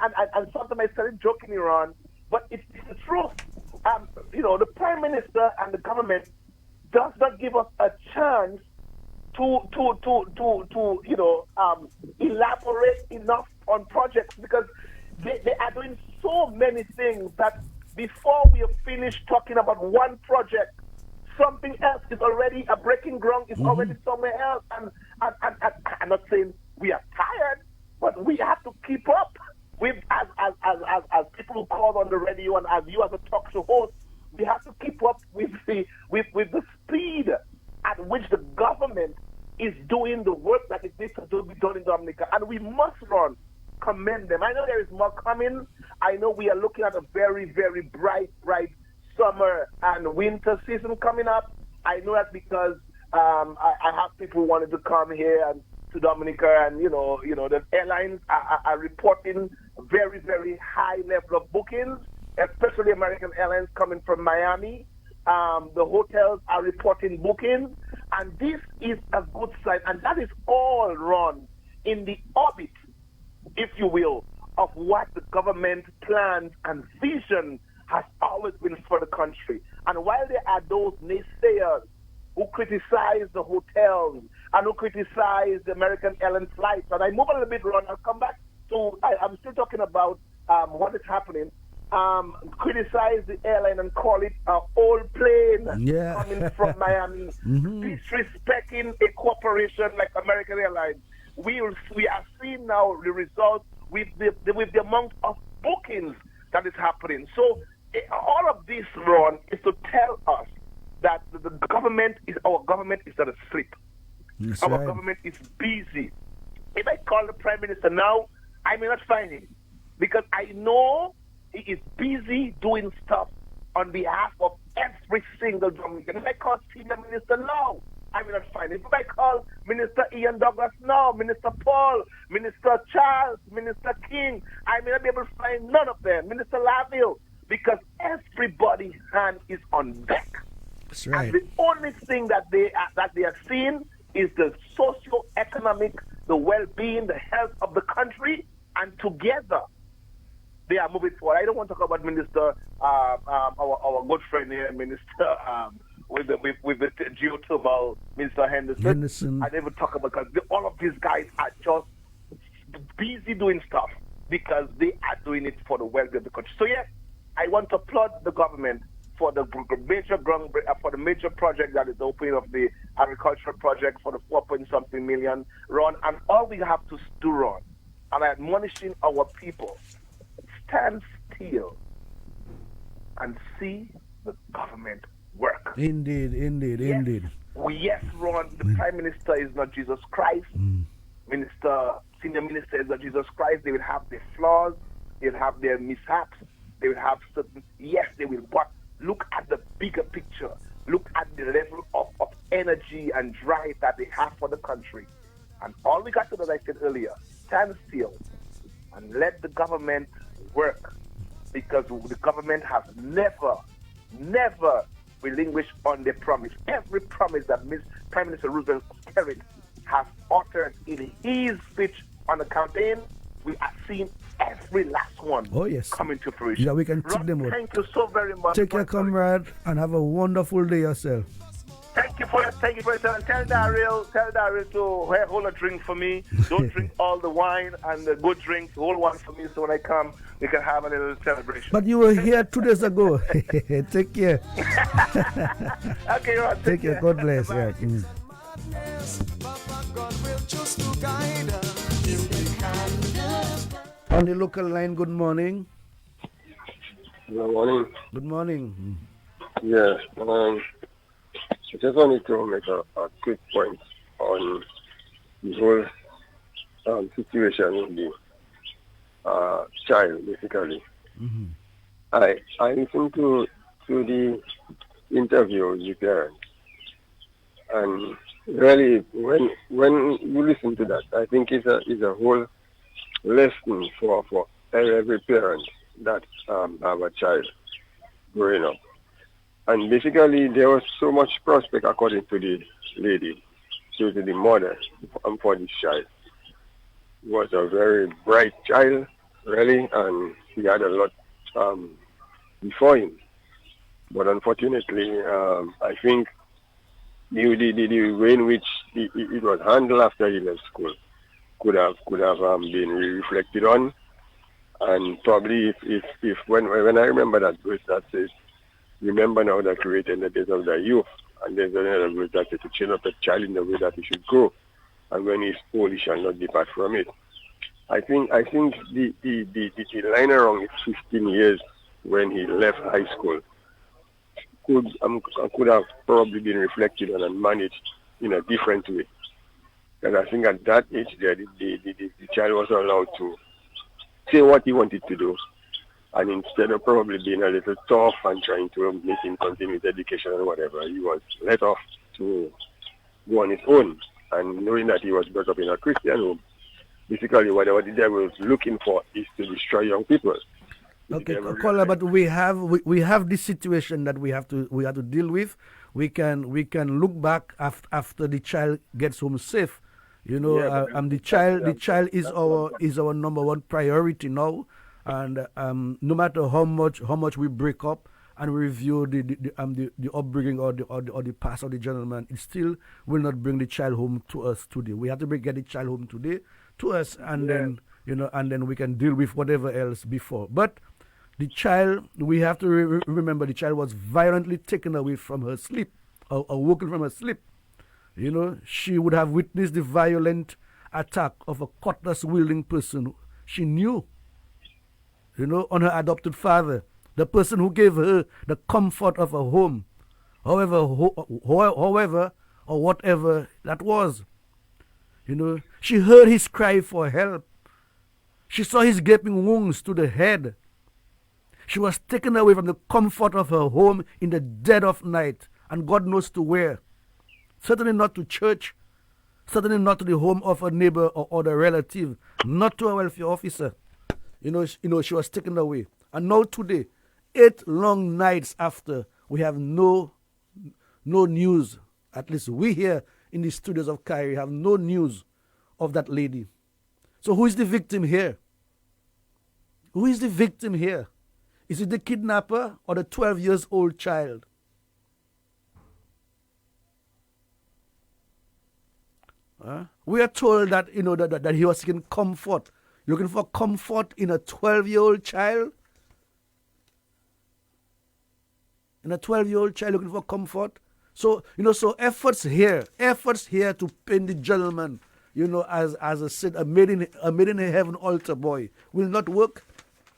sometimes I said it jokingly, Ron, but it's the truth. The Prime Minister and the government does not give us a chance to elaborate enough on projects, because they are doing so many things that before we have finished talking about one project, something else is already a breaking ground, is already somewhere else. And I'm not saying we are tired, but we have to keep up with as people who call on the radio and as you as a talk show host, we have to keep up with the speed at which the government is doing the work that it needs to be done in Dominica. And we must commend them. I know there is more coming. I know we are looking at a very, very bright summer and winter season coming up. I know that because I have people who wanted to come here and to Dominica, and the airlines are reporting very, very high level of bookings, especially American Airlines coming from Miami. The hotels are reporting bookings, and this is a good sign, and that is all run in the orbit, if you will, of what the government plans and vision has always been for the country. And while there are those naysayers who criticize the hotels and who criticize the American Airlines flights, and I move a little bit, Ron, I'll come back to, I'm still talking about what is happening. Criticize the airline and call it an old plane coming from Miami, disrespecting a corporation like American Airlines. We are seeing now the results with the amount of bookings that is happening. So all of this, Ron, is to tell us that our government is not asleep. That's our right. government is busy. If I call the Prime Minister now, I may not find him, because I know he is busy doing stuff on behalf of every single Dominican. If I call Senior Minister now, I will not find him. If I call Minister Ian Douglas now, Minister Paul, Minister Charles, Minister King, I may not be able to find none of them. Minister Laville, because everybody's hand is on deck. That's right. And the only thing that they are seeing is the socio-economic, the well-being, the health of the country, and together they are moving forward. I don't want to talk about Minister, our good friend here, Minister with the geothermal, Minister Henderson. I never talk about, because all of these guys are just busy doing stuff because they are doing it for the welfare of the country. So yes, I want to applaud the government for the major project that is the opening of the agricultural project for the 4-point-something million, Ron. And all we have to do, Ron, and I'm admonishing our people, stand still and see the government work. Indeed. Yes, Ron, the Prime Minister is not Jesus Christ. Senior Minister is not Jesus Christ. They will have their flaws. They will have their mishaps. They will have certain, yes, they will, but look at the bigger picture. Look at the level of energy and drive that they have for the country. And all we got to do, as I said earlier, stand still and let the government work, because the government has never relinquished on their promise. Every promise that Prime Minister Roosevelt Skerrit has uttered in his speech on the campaign, we are seeing every last one Oh, yes. coming to fruition. Yeah, we can tick Rob, them out. thank you so very much. Take care, comrade, and have a wonderful day yourself. Thank you for it. And tell Daryl to hold a drink for me. Don't drink all the wine and the good drinks. Hold one for me so when I come, we can have a little celebration. But you were here 2 days ago. Take care. Okay, Rod. Take care. God bless. Yeah. On the local line, good morning. Good morning. Good morning. Yeah, I just wanted to make a quick point on the whole situation with the child, basically. Mm-hmm. I listened to the interview with the parents, and really, when you listen to that, I think it's a whole lesson for every parent that have a child growing up. And basically, there was so much prospect, according to the lady, to the mother, for this child. He was a very bright child, really, and he had a lot before him. But unfortunately, I think the way in which it was handled after he left school could have been reflected on. And probably if when I remember that verse that says, remember now that created in the days of the youth, and there's another verse that says to train up a child in the way that he should grow, and when he is old he shall not depart from it. I think the line around his 15 years when he left high school could have probably been reflected on and managed in a different way. And I think at that age there, the child was allowed to say what he wanted to do. And instead of probably being a little tough and trying to make him continue his education or whatever, he was let off to go on his own. And knowing that he was brought up in a Christian home, basically whatever the devil is looking for is to destroy young people. Okay, caller, but we have this situation that we have to deal with. We can look back after the child gets home safe. You know, the child is our number one priority now. And no matter how much we break up and review the upbringing or the past of the gentleman, it still will not bring the child home to us today. We have to get the child home today to us, and then we can deal with whatever else before. But the child, we have to remember, the child was violently taken away from her sleep, or woken from her sleep. You know, she would have witnessed the violent attack of a cutlass-wielding person she knew, you know, on her adopted father, the person who gave her the comfort of a home, however or whatever that was. You know, she heard his cry for help. She saw his gaping wounds to the head. She was taken away from the comfort of her home in the dead of night, and God knows to where. Certainly not to church, certainly not to the home of a neighbor or other relative, not to a welfare officer. You know, she was taken away. And now today, 8 long nights after, we have no news. At least we here in the studios of Kyrie have no news of that lady. So who is the victim here? Who is the victim here? Is it the kidnapper or the 12 years old child? We are told that, you know, that he was seeking comfort. Looking for comfort in a 12-year-old child? In a 12-year-old child looking for comfort? So, you know, so efforts here to paint the gentleman, you know, as I said, a made in heaven altar boy will not work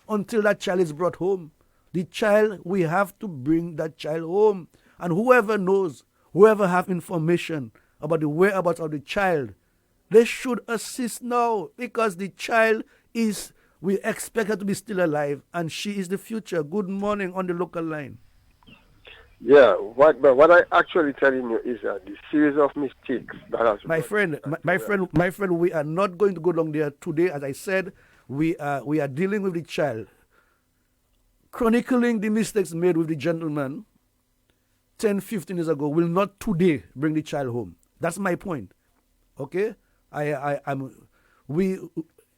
until that child is brought home. The child, we have to bring that child home. And whoever knows, whoever have information about the whereabouts of the child, they should assist now, because the child is, we expect her to be still alive, and she is the future. Good morning on the local line. Yeah, what I actually telling you is that the series of mistakes that has my friend, we are not going to go down there today. As I said, we are dealing with the child, chronicling the mistakes made with the gentleman 10-15 years ago will not today bring the child home. That's my point. Okay,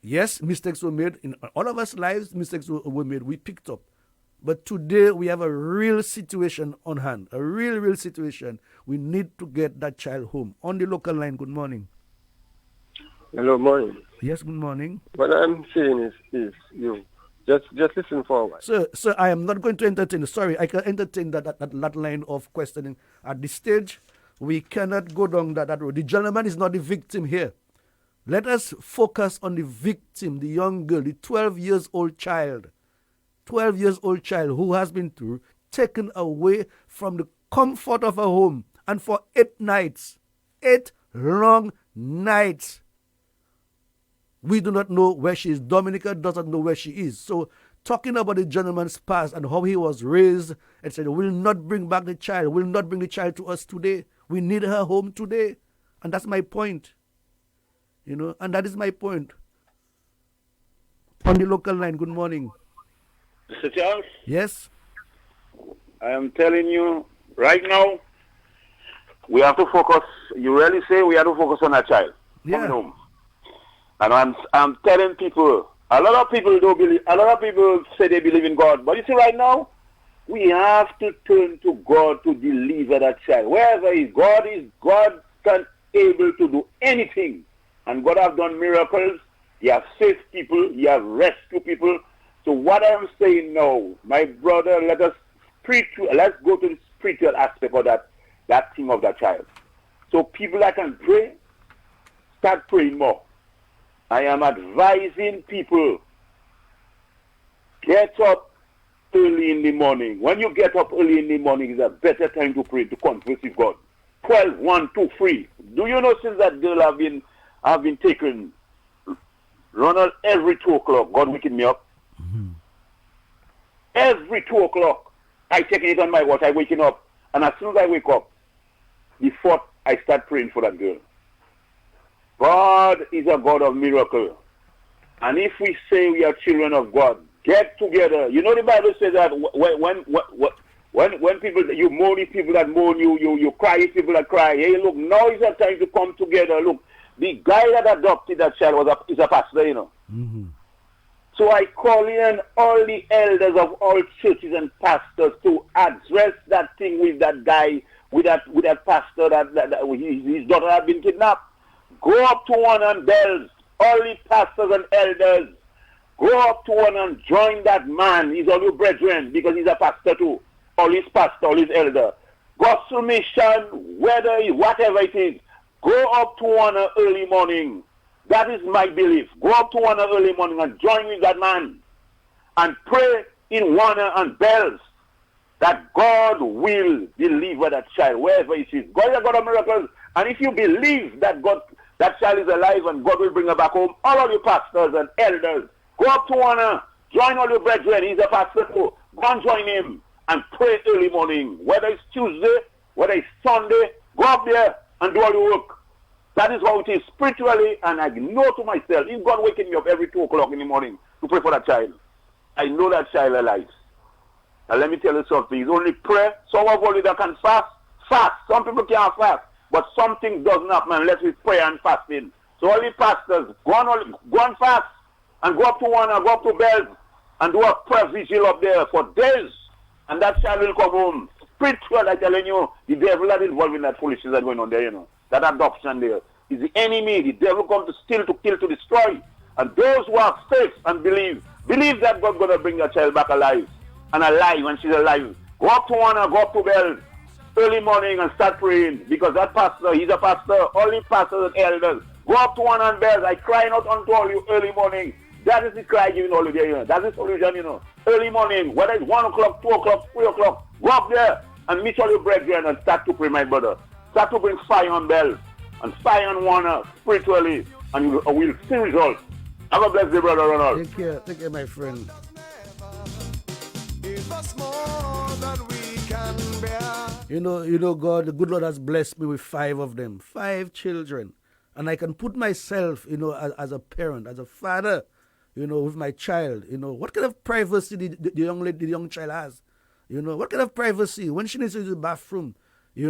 Yes, mistakes were made. In all of us lives, mistakes were made. We picked up. But today we have a real situation on hand, a real situation. We need to get that child home. On the local line, good morning. Hello, morning. Yes, good morning. What I'm saying is you just listen for a while. Sir, I am not going to entertain. Sorry, I can entertain that line of questioning. At this stage, we cannot go down that road. The gentleman is not the victim here. Let us focus on the victim, the young girl, the 12 years old child. 12 years old child who has been taken away from the comfort of her home and for 8 nights, 8 long nights. We do not know where she is. Dominica doesn't know where she is. So talking about the gentleman's past and how he was raised, etc., will not bring back the child, will not bring the child to us today. We need her home today. And that's my point. And that is my point. On the local line, good morning. Mr. Charles? Yes? I am telling you, right now, we have to focus. You really say we have to focus on that child coming home. And I'm telling people, a lot of people don't believe, a lot of people say they believe in God. But you see, right now, we have to turn to God to deliver that child. Wherever he is, God can able to do anything. And God have done miracles. He has saved people. He has rescued people. So what I'm saying now, my brother, let's go to the spiritual aspect of that thing of that child. So people that can pray, start praying more. I am advising people, get up early in the morning. When you get up early in the morning, it's a better time to pray, to converse with God. 12, 1, 2, 3. Do you know since that girl have been taken, Ronald, every 2 o'clock, God waking me up. Every 2 o'clock, I taking it on my watch, I waking up. And as soon as I wake up, before I start praying for that girl. God is a God of miracle. And if we say we are children of God, get together. You know the Bible says that when people, you mourn the people that mourn you cry the people that cry. Hey, look, now is the time to come together. Look, the guy that adopted that child is a pastor, Mm-hmm. So I call in all the elders of all churches and pastors to address that thing with that guy, with that pastor that his daughter had been kidnapped. Go up to one and bells, all the pastors and elders. Go up to one and join that man. He's all your brethren because he's a pastor too. All his pastor, all his elder. Gospel mission, whatever it is, go up to one early morning. That is my belief. Go up to one early morning and join with that man and pray in one and bells that God will deliver that child wherever it is. God is a God of miracles. And if you believe that that child is alive and God will bring her back home, all of you pastors and elders, go up to one, join all your brethren. He's a pastor too. Go and join him and pray early morning. Whether it's Tuesday, whether it's Sunday, go up there and do all your work. That is how it is spiritually, and I know to myself, if God waking me up every 2 o'clock in the morning to pray for that child, I know that child alive. And let me tell you something, it's only prayer. Some of you that can fast. Some people can't fast, but something doesn't happen unless we pray and fasting. So all the pastors, go on fast, and go up to one, and go up to bells, and do a prayer vigil up there for days, and that child will come home. Spiritual, I'm telling you, the devil that is involved in that foolishness that's going on there, that adoption there is the enemy. The devil comes to steal, to kill, to destroy. And those who have faith and believe that God's going to bring your child back alive when she's alive. Go up to one and go up to bells early morning and start praying, because that pastor, he's a pastor, only pastors and elders. Go up to one and bells. I cry out unto all you early morning. That is the cry giving all of you. That's the solution, Early morning, whether it's 1 o'clock, 2 o'clock, 3 o'clock, go up there and meet all your brethren and start to pray, my brother. Start to bring fire on bells and fire on one spiritually, and you will see results. Have a blessed day, brother Ronald. Take care, my friend. You know, God, the good Lord has blessed me with 5 of them, 5 children, and I can put myself, as a parent, as a father, with my child. What kind of privacy the young child has? What kind of privacy when she needs to use the bathroom? Is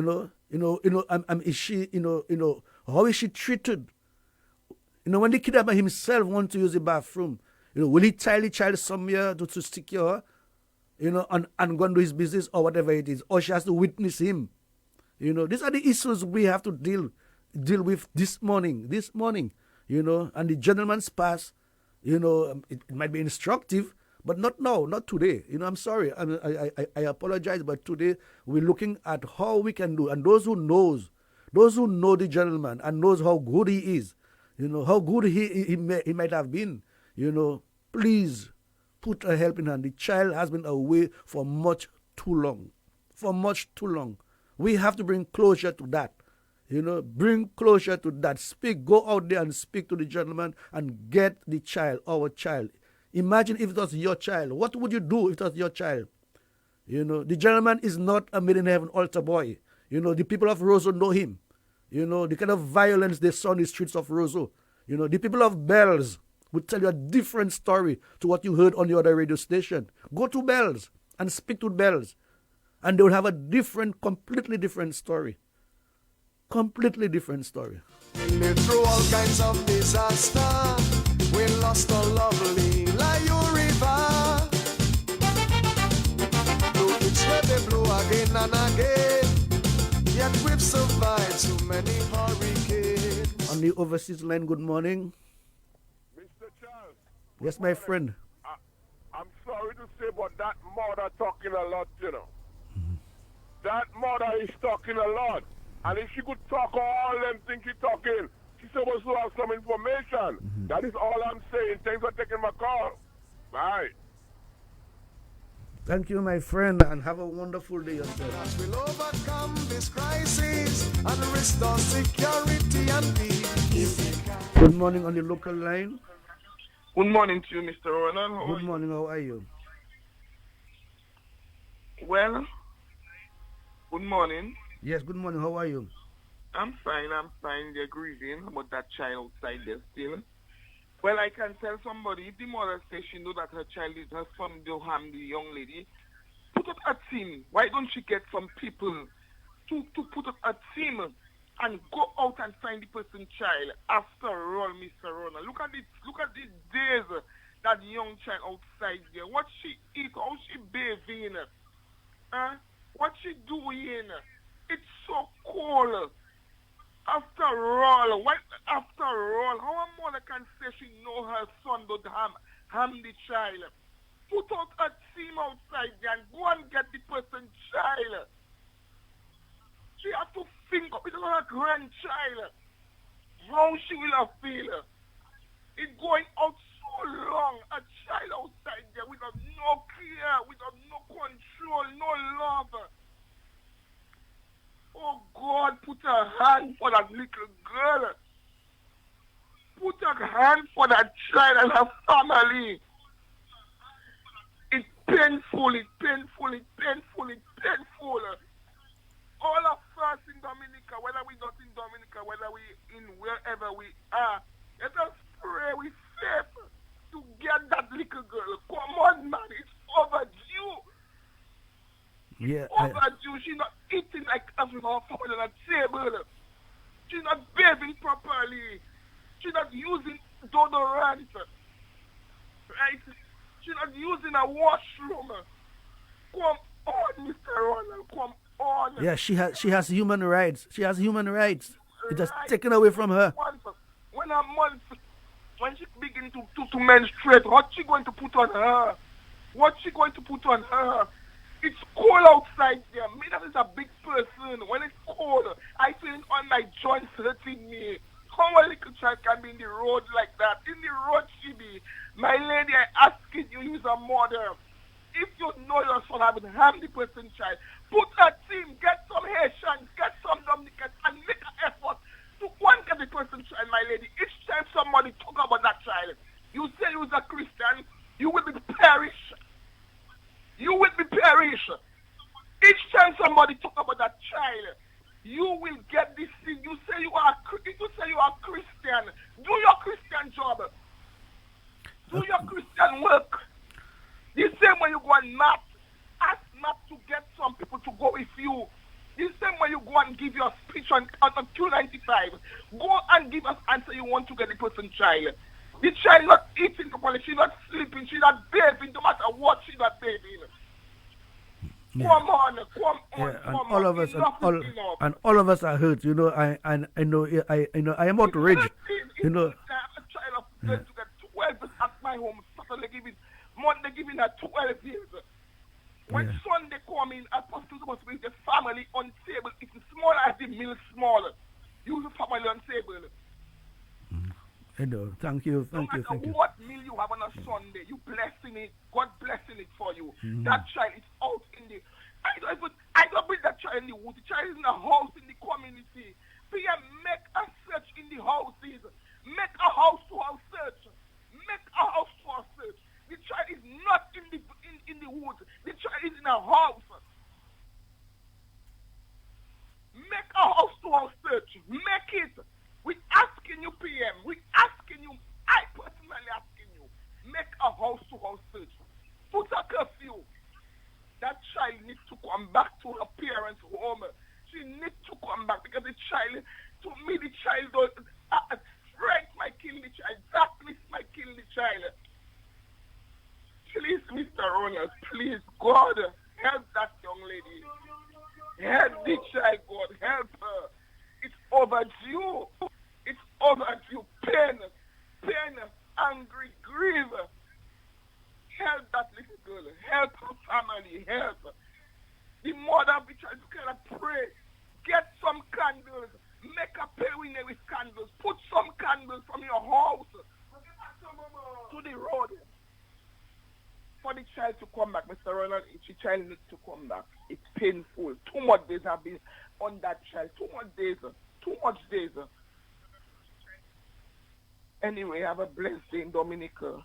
she, how is she treated? When the kidnapper himself wants to use the bathroom, will he tie the child somewhere to secure her? And go and do his business or whatever it is, or she has to witness him. These are the issues we have to deal with this morning. And the gentleman's pass, it might be instructive, but not now, not today. I'm sorry, I apologize, but today we're looking at how we can do, and those who know the gentleman and knows how good he is, how good he might have been, please put a helping hand. The child has been away for much too long. We have to bring closure to that. Bring closure to that. Go out there and speak to the gentleman and get the child, our child. Imagine if it was your child. What would you do if it was your child? The gentleman is not a made in heaven altar boy. The people of Roseau know him. The kind of violence they saw on the streets of Roseau. The people of Bells would tell you a different story to what you heard on the other radio station. Go to Bells and speak to Bells, and they will have a completely different story. Completely different story. Been through all kinds of disaster. We lost a lovely Lion River. Though each way they blow again and again, yet we've survived so many hurricanes. On the overseas line, good morning. Mr. Charles. Yes, my friend. I'm sorry to say, but that mother talking a lot, That mother is talking a lot. And if she could talk all them things she's talking, she's supposed to have some information. That is all I'm saying. Thanks for taking my call. Bye. Thank you, my friend, and have a wonderful day yourself. We'll overcome this crisis and restore security and peace. Good morning on the local line. Good morning to you, Mr. Ronald. Good morning, how are you? Well, good morning. Yes, good morning, how are you? I'm fine. They're grieving about that child outside there still. Well, I can tell somebody, if the mother says she knows that her son do harm the young lady, put up a team. Why don't she get some people to put up a team and go out and find the person's child? After all, Mr. Ronald, look at these days that young child outside there. What she eat, how she bathing, what she doing. It's so cold. After all, how a mother can say she know her son don't harm the child? Put out a team outside there and go and get the person's child. She have to think of it on her grandchild. How she will have feel. It's going out so long. A child outside there without no care, without no control, no love. Oh God, put a hand for that little girl. Put a hand for that child and her family. It's painful. All of us in Dominica, whether we not in Dominica, whether we in wherever we are, let us pray we safe to get that little girl. Come on, man, it's overdue. Yeah, overdue. She's not eating like us with our food on a table. She's not bathing properly. She's not using deodorant. Right? She's not using a washroom. Come on, Mr. Ronald. Come on. Yeah, she has human rights. She has human rights. It's just taken away from her. When she begins to menstruate, what's she going to put on her? It's cold outside there. Me, that is a big person. When it's cold, I feel it on my joints hurting me. How a little child can be in the road like that? In the road she be. My lady, I ask you, you're a mother. If you know your son having harmed the person's child, put a team, get some Haitians, get some Dominicans, and make an effort to go and get the person's child, my lady. Each time somebody talk about that child, you say you're a Christian, you will be perished. You will be perished. Each time somebody talk about that child, you will get this thing. You say you are Christian. Do your Christian job. Do your Christian work. The same when you go and map, ask map to get some people to go with you. The same way you go and give your speech on Q95, go and give us answer you want to get the person child. The child not eating properly, she not sleeping, she not bathing, no matter what she not bathing. Yeah. Come on, come on, Yeah, and come all on. of us, Enough is enough. and all of us are hurt. You know, I am outraged. You know, A child of girl to get 12 years at my home, Saturday giving, Monday giving her 12 years. When Sunday come in, Apostle supposed to bring the family on table. It's small as the meal small. Use the family on table. you know, thank you. No matter what meal you have on a Sunday, you blessing it, God blessing it for you. That child is out in the, I don't bring that child in the woods. The child is in a house in the community. PM, make a search in the houses. Make a house-to-house search. Make a house-to-house search. The child is not in the woods. The child is in a house. Make a house-to-house search. Make it. We asking you, PM. We asking you. I personally asking you. Make a house-to-house search. Put a curfew. That child needs to come back to her parents' home. She needs to come back because the child, to me, the child, strength might kill the child. Darkness might kill the child. Please, Mr. Ronald, please, God, help that young lady. Help the child, God, help her. It's overdue. It's overdue. Pain, angry, grief. Help that little girl. Help her family. Help. The mother of the child cannot pray. Get some candles. Make a pay with candles. Put some candles from your house to the road. For the child to come back, Mr. Ronald, the child needs to come back. It's painful. Too much days have been on that child. Too much days. Anyway, have a blessed day in Dominica.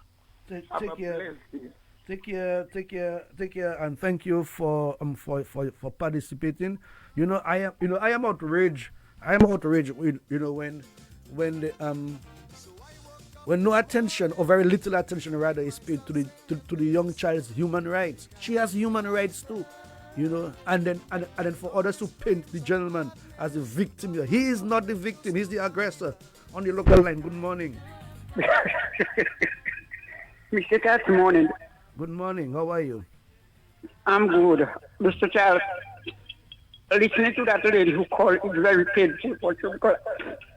Take care, and thank you for participating. You know, I am outraged. When no attention or very little attention rather is paid to the young child's human rights. She has human rights too, you know, and then for others to paint the gentleman as the victim. He is not the victim, he's the aggressor. On the local line, good morning. Mr. Cat, good morning. Good morning, how are you? I'm good. Mr. Charles, listening to that lady who called is very painful because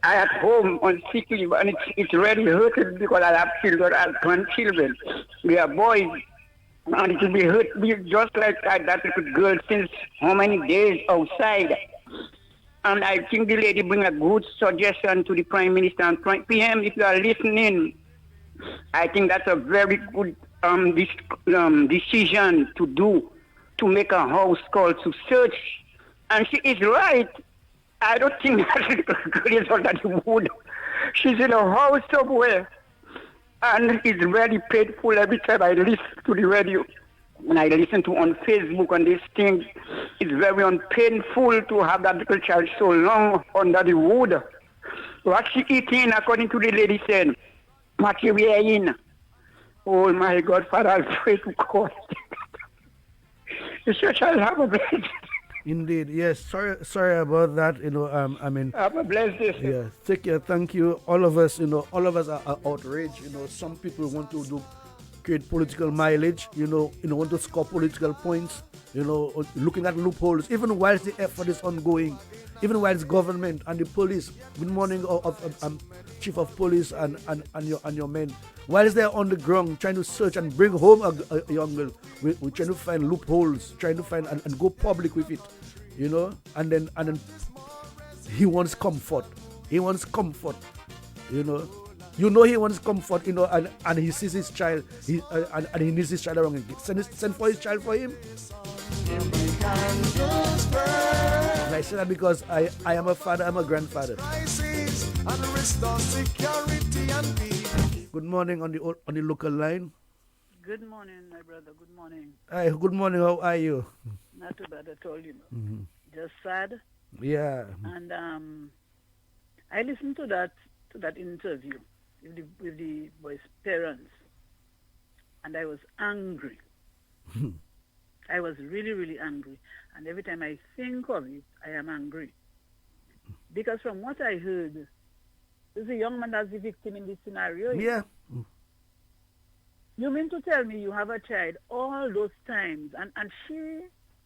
I at home on sick leave and it's really hurting because I have children and grandchildren. We are boys and it will be hurt me just like that little girl since how many days outside. And I think the lady bring a good suggestion to the Prime Minister and PM, if you are listening, I think that's a very good decision to do, to make a house call to search. And she is right. I don't think that little girl is all that wood. She's in a house somewhere. And it's very painful every time I listen to the radio. When I listen to on Facebook on these things, it's very painful to have that little child so long under the wood. What she eating, according to the lady said, what she wearing. Oh my God, Father, I pray to God. The church shall have a blessing. Indeed, yes. Sorry about that. You know, I mean. Have a blessed day. Yeah, take care. Thank you. All of us, are outraged. You know, some people want to create political mileage. You know, want to score political points. You know, looking at loopholes. Even whilst the effort is ongoing, even whilst government and the police. Good morning, of Chief of Police and your men. Whilst they're on the ground trying to search and bring home a young girl, we're trying to find loopholes, trying to find and go public with it, you know. And then he wants comfort. He wants comfort, you know. He wants comfort, you know, and he sees his child, and he needs his child around him. Send for his child for him. And I say that because I am a father, I'm a grandfather. Good morning on the local line. Good morning, my brother. Good morning. Hi, good morning. How are you? Not too bad at all, you know. Mm-hmm. Just sad. Yeah. And I listened to that interview with the boy's parents, and I was angry. I was really, really angry. And every time I think of it, I am angry. Because from what I heard, there's a young man that's the victim in this scenario. Yeah. You mean to tell me you have a child all those times, and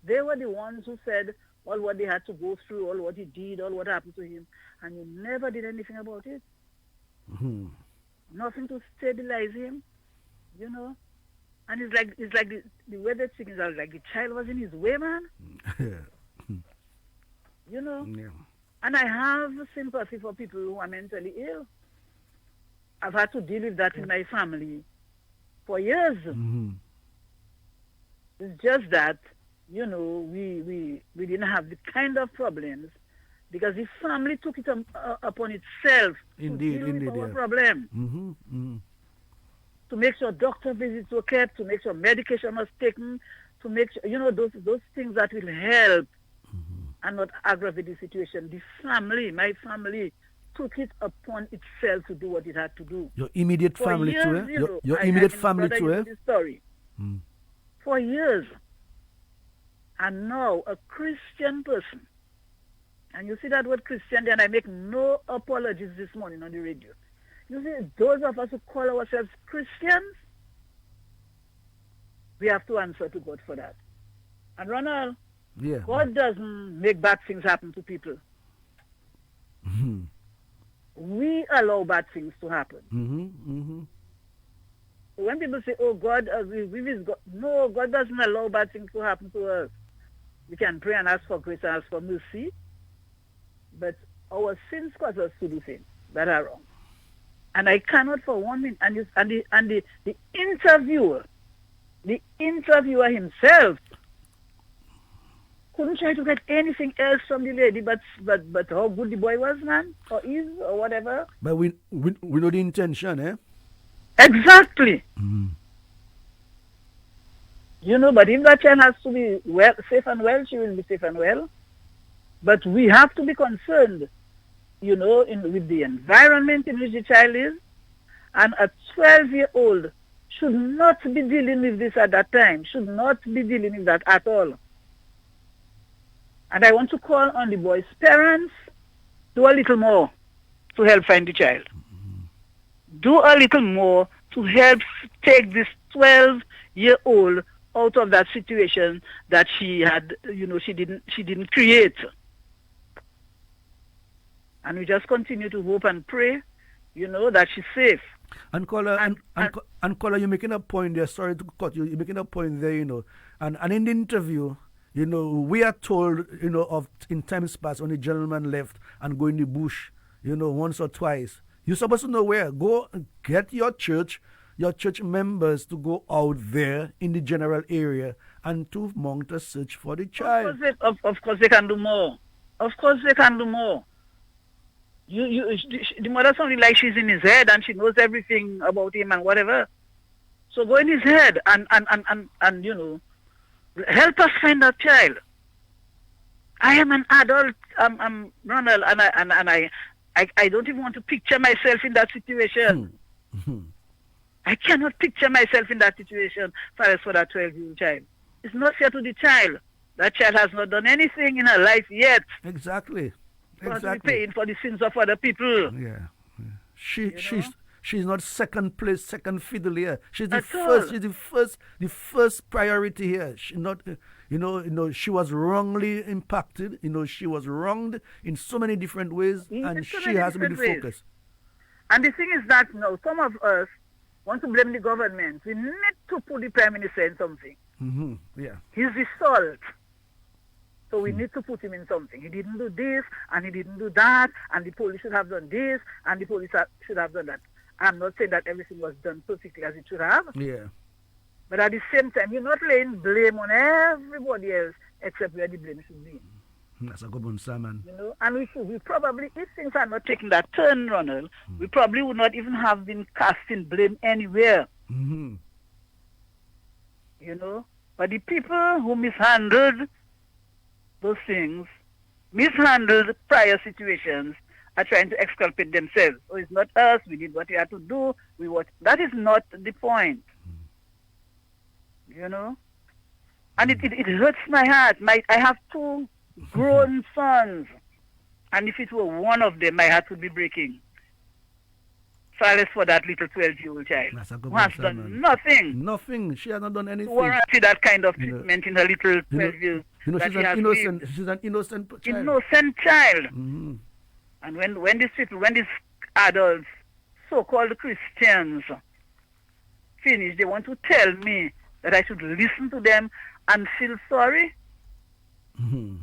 they were the ones who said all what they had to go through, all what he did, all what happened to him, and you never did anything about it? Nothing to stabilize him, you know? And it's like the way they're speaking is like the child was in his way, man. You know? Yeah. And I have sympathy for people who are mentally ill. I've had to deal with that in my family for years. It's just that, you know, we didn't have the kind of problems because the family took it upon itself to deal with our problem. To make sure doctor visits were kept, to make sure medication was taken, to make sure, you know, those things that will help and not aggravate the situation. The family, my family, took it upon itself to do what it had to do. Your immediate For family years, too, eh? you know, Your immediate family brother, too, you eh? know the story. For years. And now a Christian person, and you see that word Christian, and I make no apologies this morning on the radio. You see, those of us who call ourselves Christians, we have to answer to God for that. And Ronald, God doesn't make bad things happen to people. We allow bad things to happen. When people say, oh, God, God, no, God doesn't allow bad things to happen to us. We can pray and ask for grace and ask for mercy, but our sins cause us to do things that are wrong. And I cannot for 1 minute, the interviewer himself couldn't try to get anything else from the lady, but how good the boy was, man, or is, or whatever. But we know the intention, eh? Exactly. You know, but if that child has to be safe and well, she will be safe and well. But we have to be concerned, you know, with the environment in which the child is. And a 12-year-old should not be dealing with this at that time, should not be dealing with that at all. And I want to call on the boy's parents, do a little more to help find the child. Do a little more to help take this 12-year-old out of that situation that she had, you know, she didn't create. And we just continue to hope and pray, you know, that she's safe. And caller, and caller, you're making a point there. Sorry to cut you. You're making a point there, you know. And in the interview, you know, we are told, you know, of in times past when the gentleman left and go in the bush, you know, once or twice. You're supposed to know where. Go get your church members to go out there in the general area and to mount a search for the child. Of course they can do more. Of course they can do more. The mother sounding like she's in his head and she knows everything about him and whatever. So go in his head and you know, help us find that child. I am an adult, I'm Ronald, and I don't even want to picture myself in that situation. I cannot picture myself in that situation for that 12-year-old child. It's not fair to the child. That child has not done anything in her life yet. Exactly. To be paying for the sins of other people. Yeah. She's not second place, second fiddle here. She's the At first. all. She's the first priority here. She not, you know. She was wrongly impacted. You know, she was wronged in so many different ways, and she has to be the focus. And the thing is that now some of us want to blame the government. We need to put the Prime Minister in something. Yeah. He's the salt. So we need to put him in something. He didn't do this, and he didn't do that, and the police should have done this, and the police should have done that. I'm not saying that everything was done perfectly as it should have. Yeah. But at the same time, you're not laying blame on everybody else except where the blame should be. That's a good one, Simon. You know, and we probably, if things are not taking that turn, Ronald, we probably would not even have been casting blame anywhere. You know, but the people who mishandled those things, mishandled prior situations, are trying to exculpate themselves. Oh, it's not us, we did what we had to do, that is not the point. You know? And it hurts my heart. I have 2 grown sons. And if it were one of them, my heart would be breaking. Silence for that little 12-year-old child who has done nothing. Nothing. She has not done anything. To warrant that kind of treatment in her little 12 years. She's an innocent. She's an innocent child. Innocent child. Mm-hmm. And when these adults, so-called Christians, finish, they want to tell me that I should listen to them and feel sorry. Mm-hmm.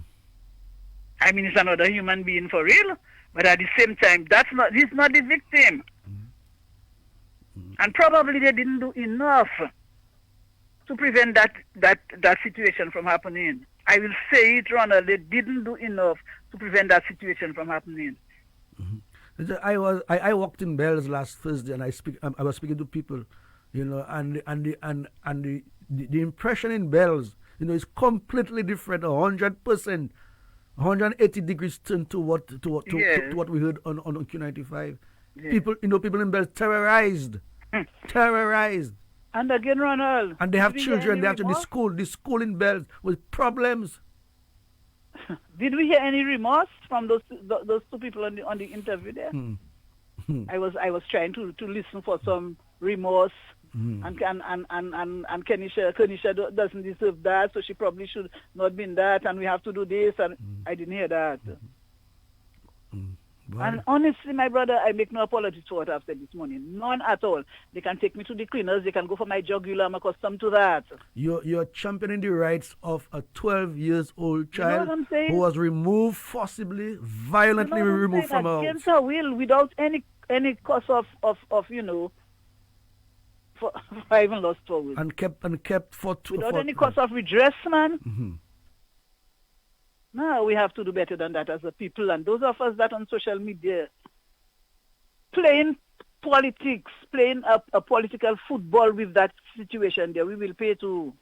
I mean, it's another human being for real, but at the same time, he's not the victim. And probably they didn't do enough to prevent that situation from happening. I will say it, Ronald, they didn't do enough to prevent that situation from happening. Mm-hmm. I walked in Bells last Thursday, and I was speaking to people, and the impression in Bells, is completely different, 100%, 180 degrees turn to what we heard on Q95. Yes. People in Bells terrorized. Terrorized. And again, Ronald. And they have children. They have to the school in Bells with problems. Did we hear any remorse from those 2 people on the interview there? I was trying to listen for some remorse. And Kenisha doesn't deserve that, so she probably should not be in that, and we have to do this, and I didn't hear that. And honestly, my brother, I make no apologies for what I've said this morning. None at all. They can take me to the cleaners. They can go for my jugular. I'm accustomed to that. You're championing the rights of a 12-year-old child who was removed forcibly, violently removed from our against her will, without any cause of for I even lost for will. And kept for without any cause of redress, man. Mm-hmm. No, we have to do better than that as a people. And those of us that on social media playing politics, playing a political football with that situation there, we will pay too.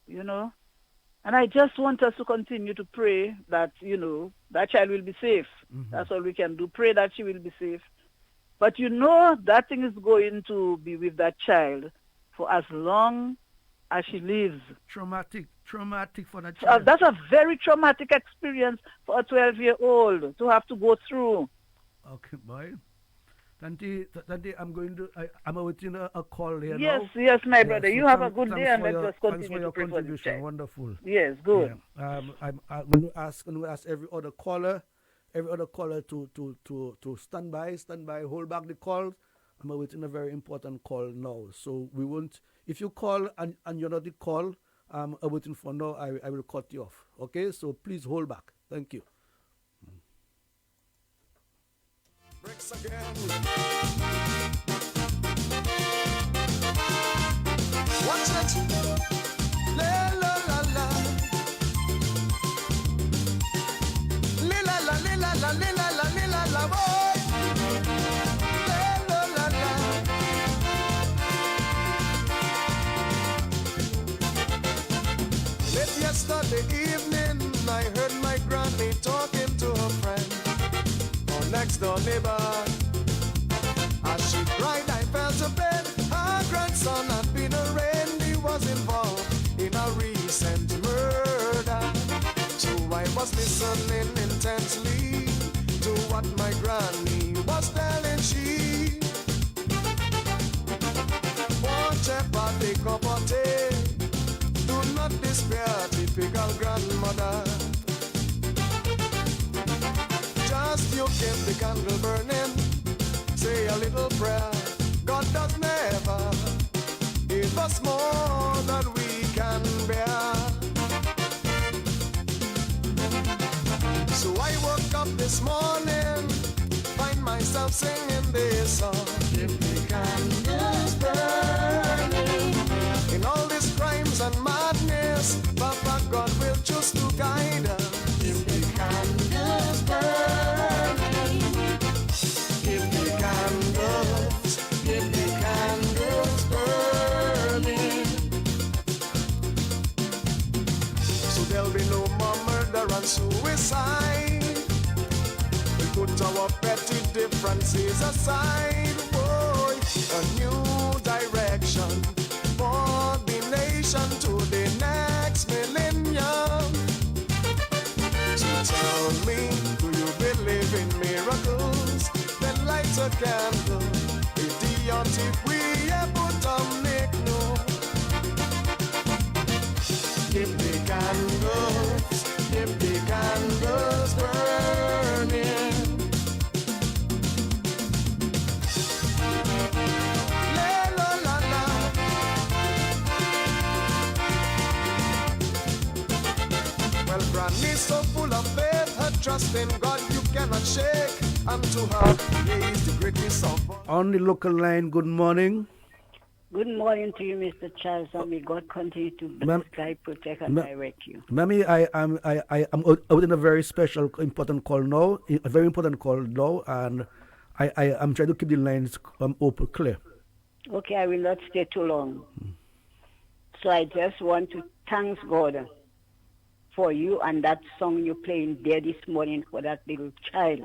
And I just want us to continue to pray that, that child will be safe. Mm-hmm. That's all we can do. Pray that she will be safe. But that thing is going to be with that child for as long as she lives. Traumatic for that child. That's a very traumatic experience for a 12-year-old to have to go through. Okay, boy. Tanti, I'm waiting a call here now. Yes, my brother. You have a good day, and let's just continue to pray for the child. Wonderful. Yes, good. Yeah. I'm going to ask every other caller to stand by, hold back the calls. I'm waiting a very important call now. So we won't, if you call and you're not the call, I'm waiting for now, I will cut you off. Okay, so please hold back. Thank you. Bricks again. Watch it. La la la la. La la la la la la la la la boy. La la la la. Late yesterday evening, I heard my granny talking to her friend, our next door neighbor. As she cried, I felt a bed. Her grandson had been arraigned. He was involved in a recent murder. So I was listening intensely to what my granny was telling. She whichever they cup of tea, do not despair, typical grandmother. Just you keep the candle burning, say a little prayer. God does never give us more than we can bear. So I woke up this morning, find myself singing this song. Keep the candles burning. In all these crimes and madness, Papa God will choose to guide us. Keep the candles burning. Keep the candles burning. So there'll be no more murder and suicide. We put our petty differences aside. Boy, a new direction for the nation. tell me, do you believe in miracles? Then light a candle. Idiot if we put on Nick no. Keep the candles burning. La la la la. Well, Granny's so full of faith, her trust in God you cannot shake. And to her, he is the greatest of all. On the local line, good morning. Good morning to you, Mr. Charles, and may God continue to bless, guide, protect, and direct you. Mammy, I am out in a very special, important call now, a very important call now, and I'm trying to keep the lines open, clear. Okay, I will not stay too long. So I just want to thank God for you and that song you're playing there this morning for that little child.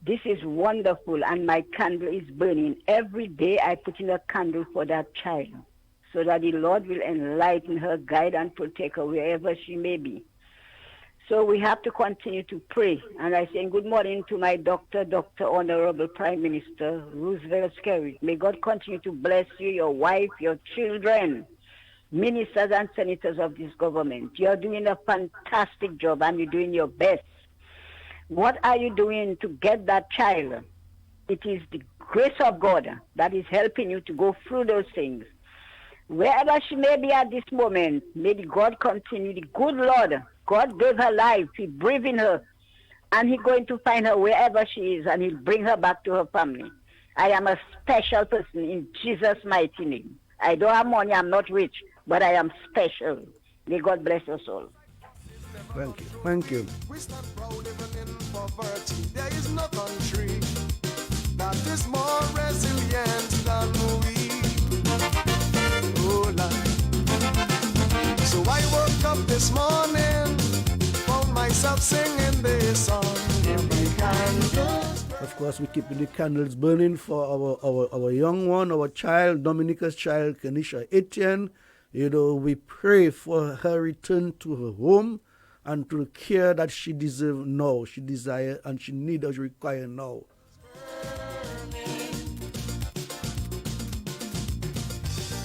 This is wonderful, and my candle is burning. Every day I put in a candle for that child so that the Lord will enlighten her, guide, and protect her wherever she may be. So we have to continue to pray. And I say good morning to my Dr. Honorable Prime Minister Roosevelt Skerrit. May God continue to bless you, your wife, your children, ministers and senators of this government. You're doing a fantastic job, and you're doing your best. What are you doing to get that child? It is the grace of God that is helping you to go through those things. Wherever she may be at this moment, may God continue. The good Lord, God gave her life. He breathed in her, and He's going to find her wherever she is, and He'll bring her back to her family. I am a special person in Jesus' mighty name. I don't have money, I'm not rich, but I am special. May God bless us all. Thank you. Thank you. We stand proud even in poverty. There is no country that is more resilient than we. Oh, Lord. So I woke up this morning, found myself singing this song. Give me candles. Of course, we keep the candles burning for our young one, our child, Dominica's child, Kenisha Etienne. You know, we pray for her return to her home and to the care that she deserves now, she desires, and she needs or she requires now.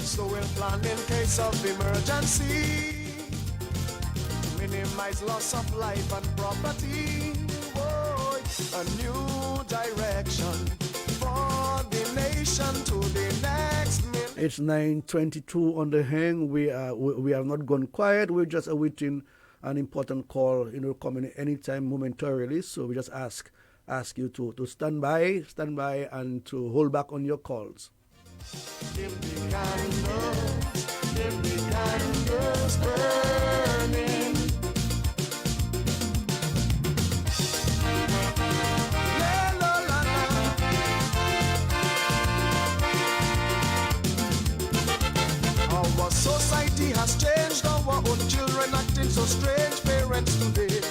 So we'll plan in case of emergency, minimize loss of life and property. Whoa, a new direction for the nation to the next minute. It's 9:22 on the Heng. We have not gone quiet. We're just awaiting an important call, coming anytime momentarily. So we just ask you to stand by and to hold back on your calls. Give the candles burning. La, la, la, la. Our society has changed, our own children acting so strange. Parents today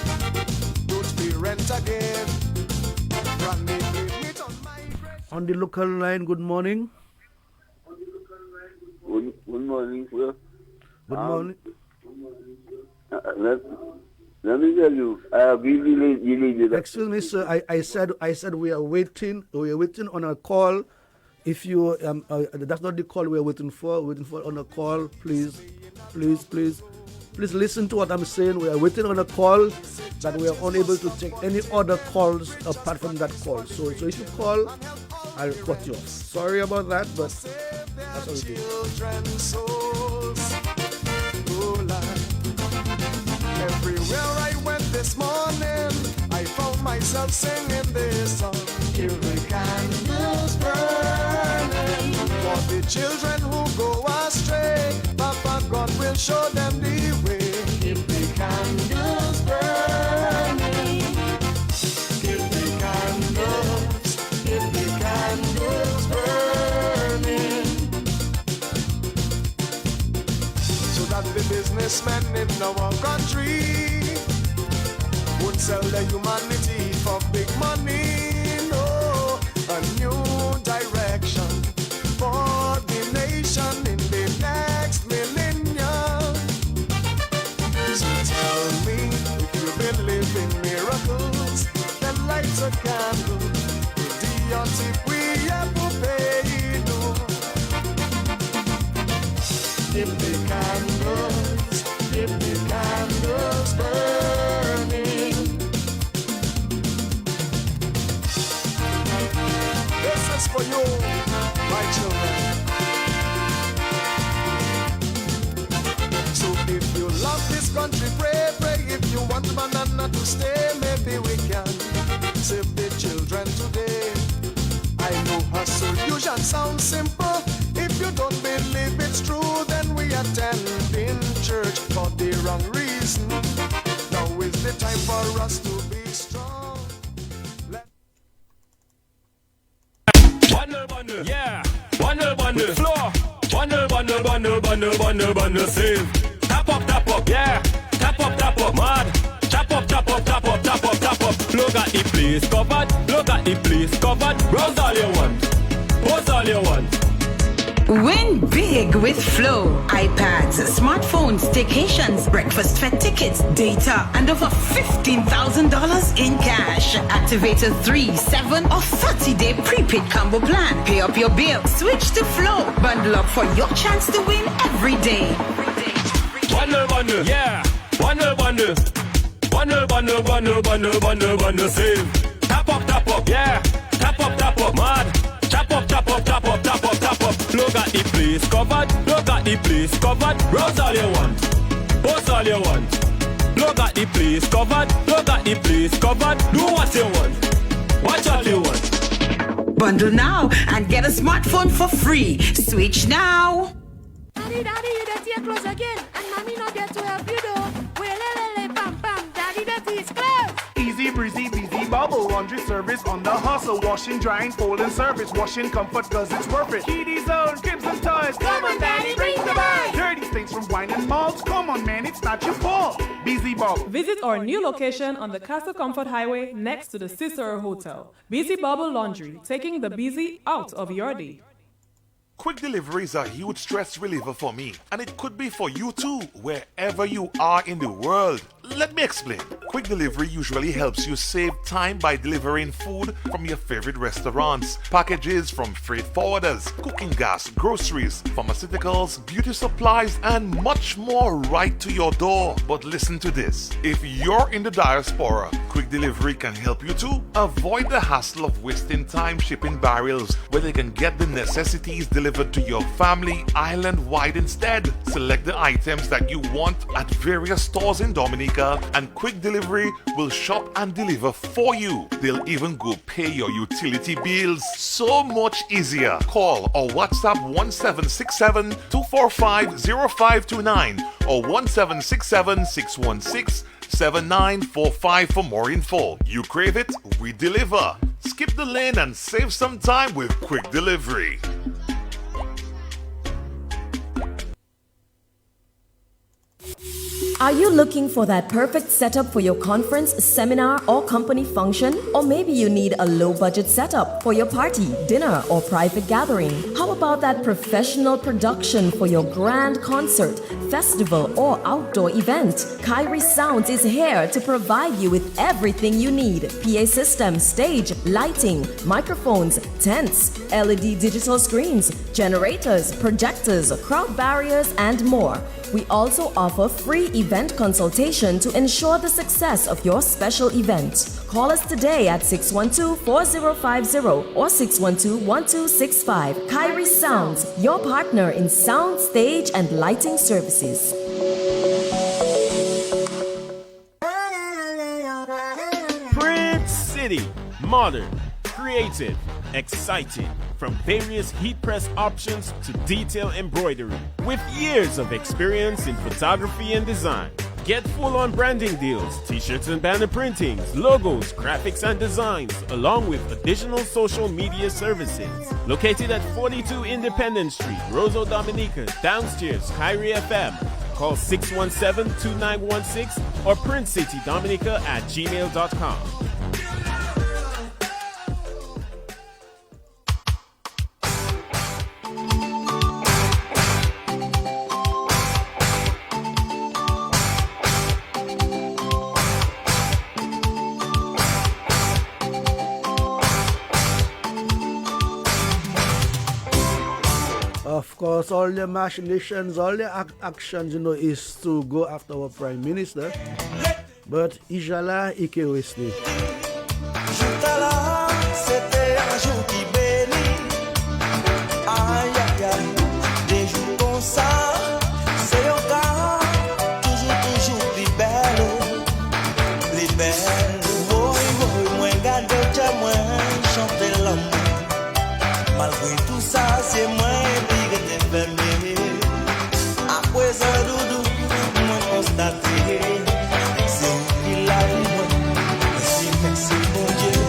don't parent again. On the local line, good morning. Good morning, sir. Good morning. Let me tell you, I agree with you. Excuse me, sir. I said we are waiting. We are waiting on a call. If you that's not the call we are waiting for. Waiting for on a call, please listen to what I'm saying. We are waiting on a call that we are unable to take any other calls apart from that call. So if you call, I'll cut you off. Sorry about that, but that's what it is. Everywhere I went this morning, I found myself singing this song. Give the candles burning for the children who go astray. Papa God will show them the way. Give the candles burning. Give the candles burning. So that the businessmen in our country won't sell their humanity for big money. No, a new direction for the nation in the next millennium. So tell me if you believe in the candle, the tip we have to pay, no. Keep the candles burning. This is for you, my children. So if you love this country, pray, pray. If you want banana to stay, maybe we can save the children today. I know her solution sounds simple. If you don't believe it's true, then we attend in church for the wrong reason. Now is the time for us to be strong. Bundle, bundle, yeah. Bundle, bundle, floor. Bundle, bundle, bundle, bundle, bundle, bundle, save. Tap up, yeah. Tap up, mad. Tap up, tap up, tap up, tap up, tap up. Look at the place covered. Look at the place covered. Browse all you want. Post all you want. Win big with Flow. iPads, smartphones, staycations, breakfast fed tickets, data, and over $15,000 in cash. Activate a 3, 7, or 30-day prepaid combo plan. Pay up your bill. Switch to Flow. Bundle up for your chance to win every day. Bundle, bundle, yeah. Bundle, bundle. Bundle, bundle, bundle, bundle, bundle, bundle, save. Tap up, yeah. Tap up, mad. Tap up, tap up, tap up, tap up, tap up. Look at the place covered. Look at the place covered. Browse all you want. Post all you want. Look at the place covered. Look at the place covered. Do what you want. Watch all you want. Bundle now and get a smartphone for free. Switch now. Daddy, you don't see close again. And mommy not there to help you though. Well, bam, bam. Daddy, that is close. Easy breezy, busy bubble, laundry service on the hustle, washing, drying, folding service, washing comfort cause it's worth it. Kiddies zone, cribs and toys, come on daddy, bring the boys. Dirty stains from wine and malts, come on man, it's not your fault. Busy Bubble. Visit our new location on the Castle Comfort Highway next to the Cicero Hotel. Busy Bubble Laundry, taking the busy out of your day. Quick delivery is a huge stress reliever for me, and it could be for you too, wherever you are in the world. Let me explain. Quick delivery usually helps you save time by delivering food from your favorite restaurants, packages from freight forwarders, cooking gas, groceries, pharmaceuticals, beauty supplies, and much more right to your door. But listen to this. If you're in the diaspora, quick delivery can help you too. Avoid the hassle of wasting time shipping barrels where they can get the necessities delivered to your family island-wide instead. Select the items that you want at various stores in Dominica, and quick delivery will shop and deliver for you. They'll even go pay your utility bills. So much easier. Call or WhatsApp 1767-245-0529 or 1767-616-7945 for more info. You crave it, we deliver. Skip the lane and save some time with quick delivery. Are you looking for that perfect setup for your conference, seminar, or company function? Or maybe you need a low-budget setup for your party, dinner, or private gathering? How about that professional production for your grand concert, festival, or outdoor event? Kyrie Sounds is here to provide you with everything you need. PA system, stage, lighting, microphones, tents, LED digital screens, generators, projectors, crowd barriers, and more. We also offer free event consultation to ensure the success of your special event. Call us today at 612-4050 or 612-1265. Kyrie Sounds, your partner in sound, stage, and lighting services. Print City. Modern, creative, exciting. From various heat press options to detail embroidery. With years of experience in photography and design. Get full-on branding deals, t-shirts and banner printings, logos, graphics and designs, along with additional social media services. Located at 42 Independence Street, Roseau Dominica, downstairs, Kyrie FM. Call 617-2916 or printcitydominica@gmail.com. course, all the machinations, all the actions, is to go after our Prime Minister. But Ijala Ike Wesley. C'était un jour qui bénit. Aïe, aïe, aïe. Des jours comme ça, c'est un cas. Toujours plus belle. Plus belle. Oui, moi, garde tes moi, chanter l'amour. Malgré tout ça, c'est moi qui t'ai fait aimer. Après ça, doudou, moi constaté. C'est qui la vie, moi. Merci, mon Dieu.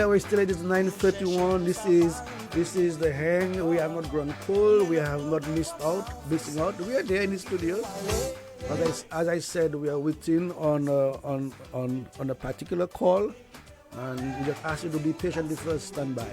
We're still at 9:31. This is the Heng. We have not grown cold. We have not missing out. We are there in the studio. As I said, we are waiting on a particular call, and we just ask you to be patient before standby.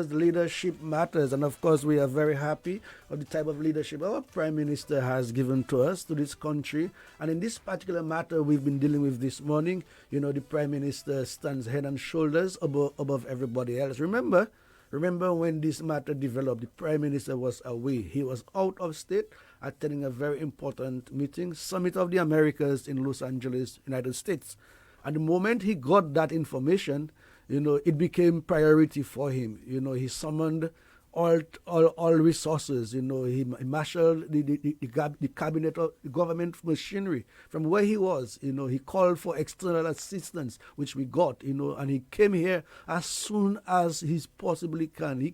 Leadership matters. And of course, we are very happy of the type of leadership our Prime Minister has given to us, to this country. And in this particular matter we've been dealing with this morning, the Prime Minister stands head and shoulders above everybody else. Remember when this matter developed, the Prime Minister was away. He was out of state attending a very important meeting, Summit of the Americas in Los Angeles, United States. And the moment he got that information, it became priority for him. He summoned all resources. He marshaled the cabinet of the government machinery from where he was. He called for external assistance, which we got. And he came here as soon as he possibly can. He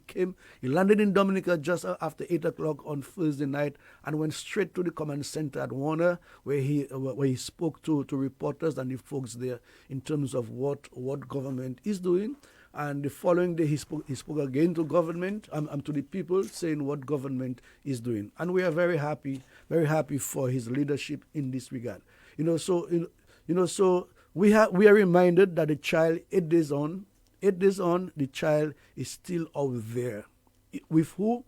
landed in Dominica just after 8:00 on Thursday night and went straight to the command center at Warner, where he spoke to reporters and the folks there in terms of what government is doing. And the following day, he spoke again to government, to the people, saying what government is doing. And we are very happy for his leadership in this regard. So we are reminded that a child 8 days on 8 days on, the child is still out there. With who?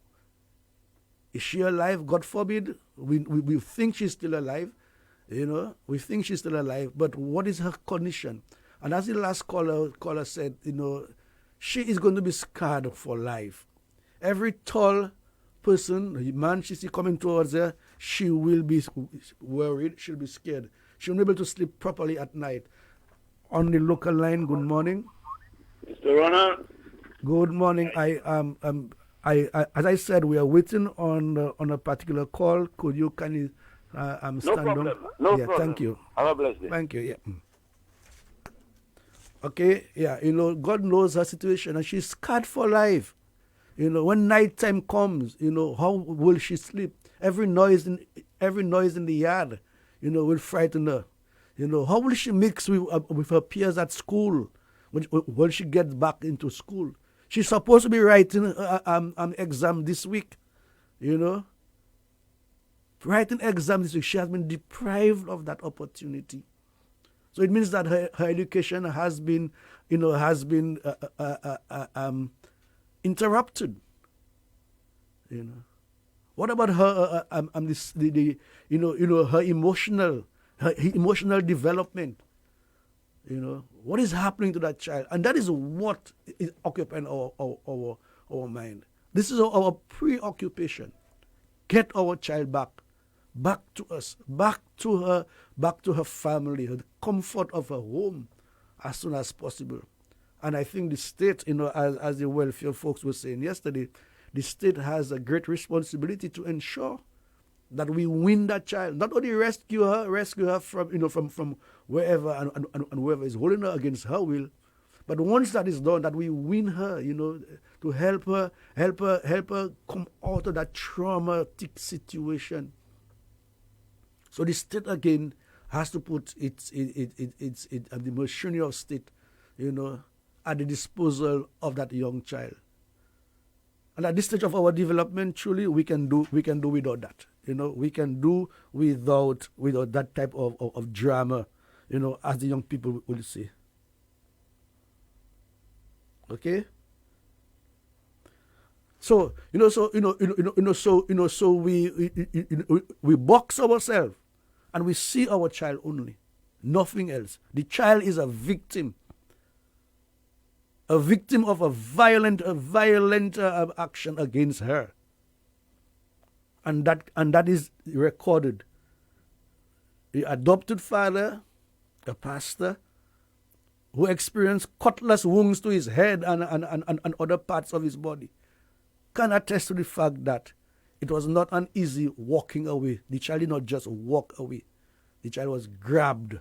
Is she alive? God forbid. We think she's still alive. We think she's still alive. But what is her condition? And as the last caller said, she is going to be scarred for life. Every tall person, man she see coming towards her, she will be worried. She'll be scared. She'll not be able to sleep properly at night. On the local line, good morning. Mr. Ronald. Good morning. As I said, we are waiting on a particular call. Could you kindly stand No problem. up? No Yeah, problem. thank you. Have a blessed day. Thank you. Yeah. Okay. Yeah. God knows her situation, and she's scarred for life. When night time comes, how will she sleep? Every noise in the yard, will frighten her. How will she mix with her peers at school when she gets back into school? She's supposed to be writing an exam this week, Writing exam this week. She has been deprived of that opportunity. So it means that her education has been, interrupted. What about her her emotional development? What is happening to that child? And that is what is occupying our mind. This is our preoccupation. Get our child back to us, back to her family, the comfort of her home as soon as possible. And I think the state, as the welfare folks were saying yesterday, the state has a great responsibility to ensure that we win that child. Not only rescue her from wherever and whoever is holding her against her will, but once that is done, that we win her, to help her come out of that traumatic situation. So the state again has to put the machinery of state, at the disposal of that young child. And at this stage of our development, truly we can do without that. We can do without that type of drama, as the young people will say. Okay? So we box ourselves and we see our child only, nothing else. The child is a victim of a violent action against her, and that is recorded. The adopted father, a pastor, who experienced cutlass wounds to his head and other parts of his body, can attest to the fact that it was not an easy walking away. The child did not just walk away. The child was grabbed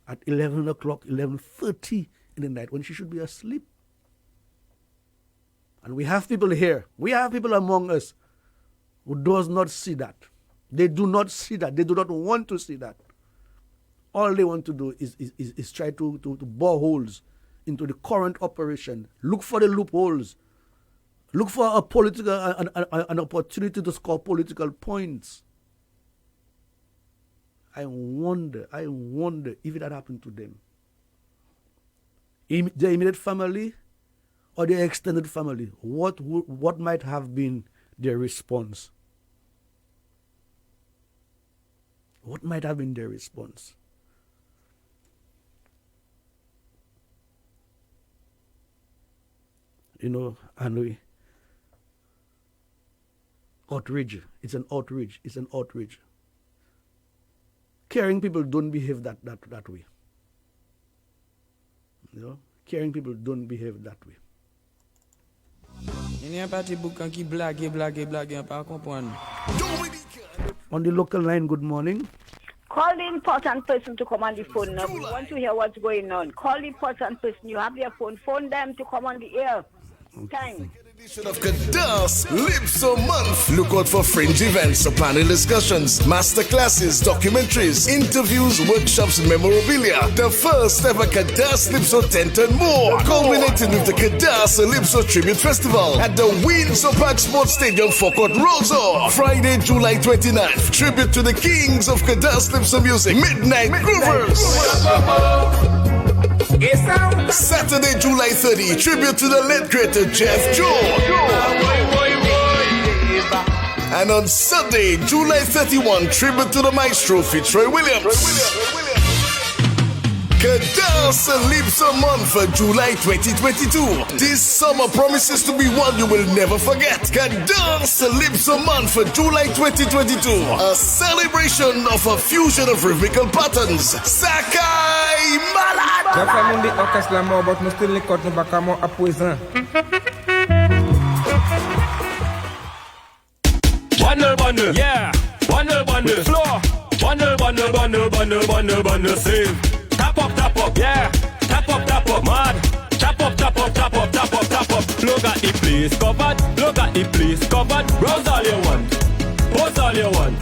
at 11 o'clock, 11:30 in the night when she should be asleep. And we have people here, we have people among us who does not see that. They do not see that. They do not want to see that. All they want to do is try to bore holes into the current operation. Look for the loopholes. Look for an opportunity to score political points. I wonder if it had happened to them. Their immediate family or their extended family, what might have been their response? What might have been their response? And outrage. It's an outrage. Caring people don't behave that way. Caring people don't behave that way. On the local line, good morning. Call the important person to come on the phone now. We want to hear what's going on. Call the important person. You have their phone. Phone them to come on the air. Thanks. Of Kadas Lipso Month. Look out for fringe events, panel discussions, masterclasses, documentaries, interviews, workshops, memorabilia. The first ever Kadas Lipso tent and more. Culminating with the Kadas Lipso Tribute Festival at the Windsor Park Sports Stadium, Fort Rosa. Friday, July 29th. Tribute to the kings of Kadas Lipso music, Midnight Groovers. Saturday, July 30, tribute to the late creator Jeff Joe. And on Sunday, July 31, tribute to the maestro Fitzroy Williams. Cadence leaves a month for July 2022. This summer promises to be one you will never forget. Cadence leaves a month for July 2022. A celebration of a fusion of rhythmical patterns. Sakai Malade! La famille de orchestre mort, but nous still l'écoute, nous pas comment à poison. Bundle, yeah. Bundle, floor. Bundle, save. Tap up, yeah. Tap up, mad. Tap up. Look at the place covered. Browse all you want. Post all you want.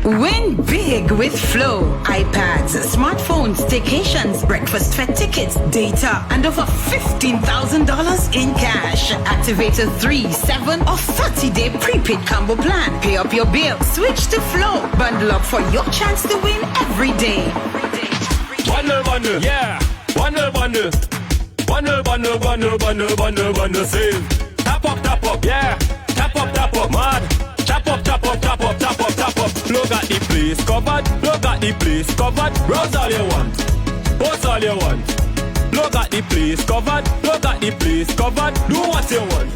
Win big with Flow. iPads, smartphones, staycations, breakfast fed tickets, data, and over $15,000 in cash. Activate a 3, 7, or 30-day prepaid combo plan. Pay up your bill. Switch to Flow. Bundle up for your chance to win every day. Bundle, yeah. Bundle, save. Tap up, yeah. Tap up, mad. Tap up. Look at the place covered. Browse all you want. Post all you want. Look at the place covered. Do what you want.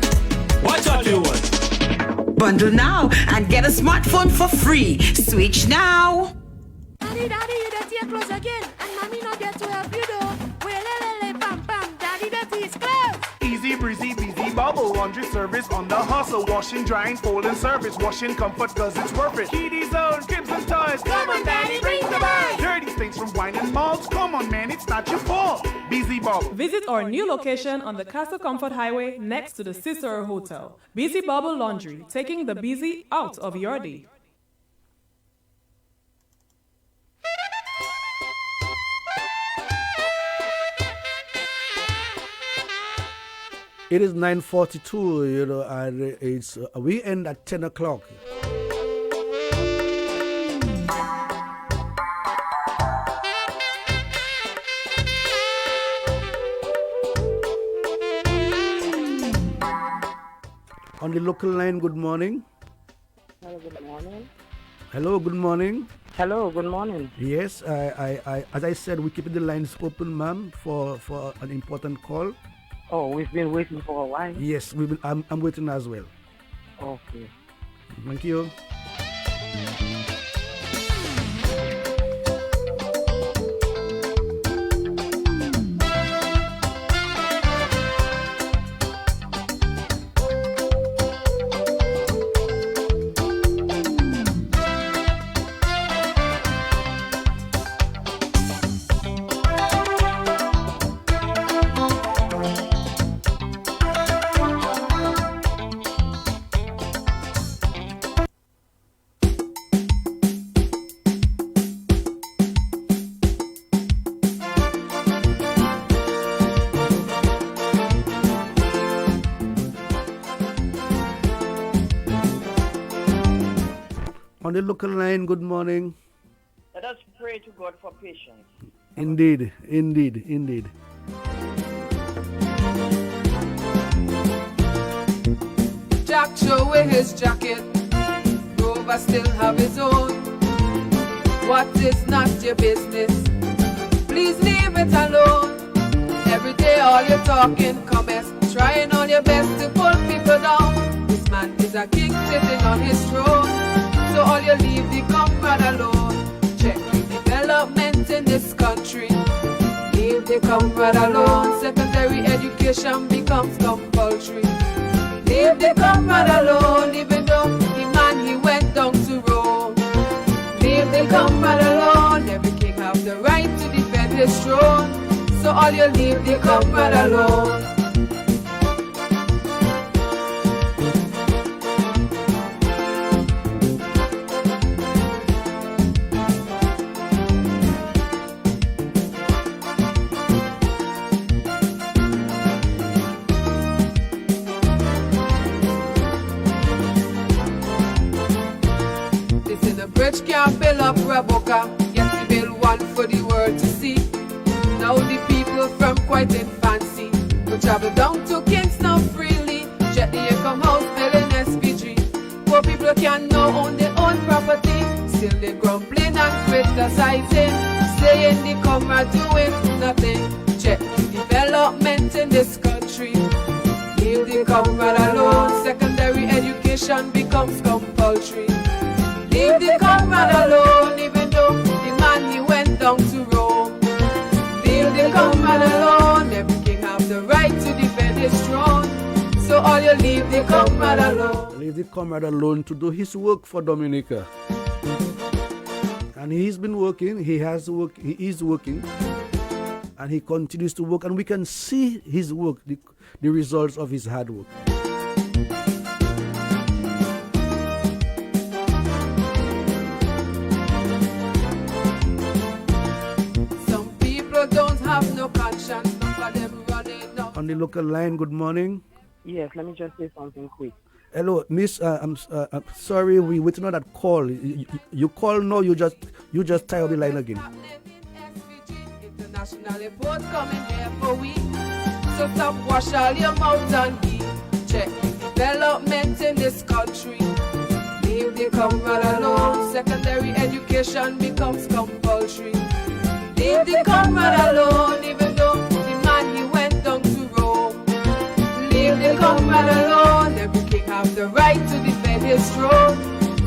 Watch what you want. Bundle now and get a smartphone for free. Switch now. Daddy, you dirty your clothes again. And mommy not there to help you though. Well, pam, daddy dirty his clothes. Easy breezy, busy bubble. Laundry service on the hustle. Washing, drying, folding service. Washing comfort cause it's worth it. Kiddies own, cribs and toys. Come on, daddy, bring the boys. Dirty things from wine and malts. Come on, man, it's not your fault. Busy bubble. Visit our new location on the Castle Comfort Highway next to the Cicero Hotel. Busy Bubble Laundry, taking the busy out of your day. It is 9:42, and it's we end at 10 o'clock. On the local line, good morning. Hello, good morning. Hello, good morning. Hello, good morning. Yes, I as I said, we keep the lines open, ma'am, for an important call. Oh, we've been waiting for a while. Yes, I'm waiting as well. Okay. Thank you. On the local line, good morning. Let us pray to God for patience. Indeed. Jack threw away his jacket, Rover still have his own. What is not your business? Please leave it alone. Every day all you're talking comments, trying all your best to pull people down. This man is a king sitting on his throne, so all you leave the comfort alone. Check the development in this country, leave the comfort alone. Secondary education becomes compulsory. Leave the comfort alone, even though the man he went down to Rome. Leave the comfort alone, every king have the right to defend his throne. So all you leave the comfort alone. Bridge can't fill up Raboka, yet we build one for the world to see. Now the people quite in fancy. We travel down to Kingston freely. Jet the income house building SPG. Poor people can now own their own property. Still they grumbling and criticizing, saying the comrade doing nothing. Check the development in this country. Leave the comrade alone. Secondary education becomes compulsory. Leave the comrade alone, even though the man he went down to Rome. Leave the comrade alone. Every king have the right to defend his throne. So all you leave the comrade alone. Leave the comrade alone to do his work for Dominica. And he's been working, he is working, and he continues to work, and we can see his work, the results of his hard work. Some people don't have no conscience, none of them running up. On the local line, good morning. Yes, let me just say something quick. Hello, Miss. I'm sorry, we waiting on that call. You call now. You just tie up the line again. International report coming here for we. So stop, wash all your mouth and eat. Check development in this country. Leave the comrade alone. Secondary education becomes compulsory. Leave the comrade alone, even though the man he went down to Rome. Leave the comrade alone. Every king have the right to defend his throne.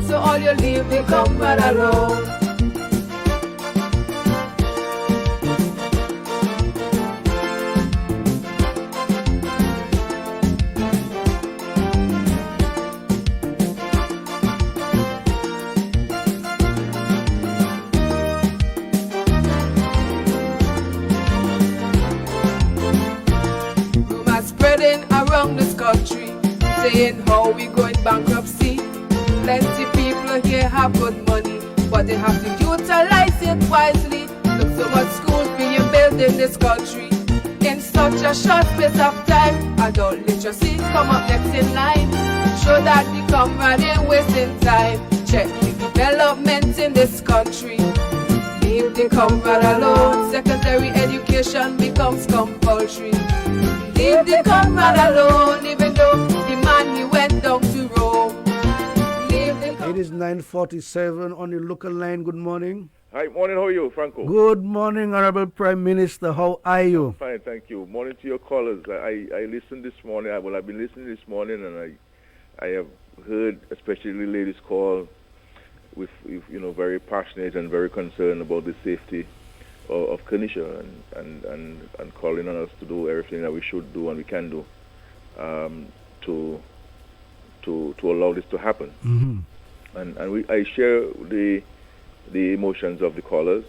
So all you leave the comrade alone. Rumors spreading around this country, saying how we going bankruptcy. Plenty people here have good money, but they have to utilize it wisely. Look so much schools being built in this country in such a short space of time. Adult literacy come up next in line. Show that the comrade ain't wasting time. Check the development in this country. Leave the comrade alone. Secondary education becomes compulsory. Leave the comrade alone, even though the man he went down to Rome. It is 9:47 on the local line. Good morning. Hi, morning. How are you, Franco? Good morning, Honorable Prime Minister. How are you? Fine, thank you. Morning to your callers. I listened this morning. I've been listening this morning, and I have heard, especially the ladies call with very passionate and very concerned about the safety of Kenisha and calling on us to do everything that we should do and we can do to allow this to happen. Mm-hmm. And I share the emotions of the callers.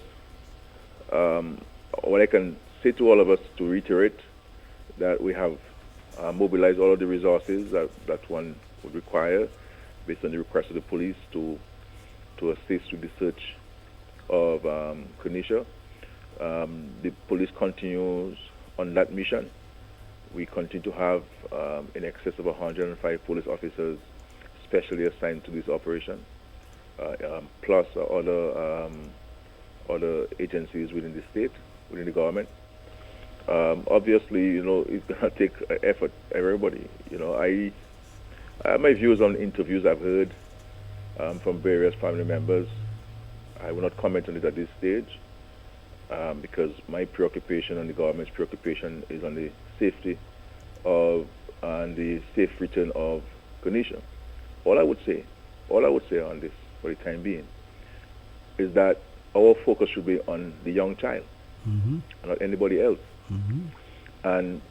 What I can say to all of us to reiterate that we have mobilized all of the resources that one would require based on the request of the police to assist with the search of Kenisha. The police continues on that mission. We continue to have in excess of 105 police officers specially assigned to this operation, plus other agencies within the state, within the government. Obviously, it's going to take effort, everybody. I have my views on interviews I've heard from various family members. I will not comment on it at this stage because my preoccupation and the government's preoccupation is on the safety of and the safe return of Kenisha. All I would say on this for the time being is that our focus should be on the young child, Mm-hmm. not anybody else. Mm-hmm. And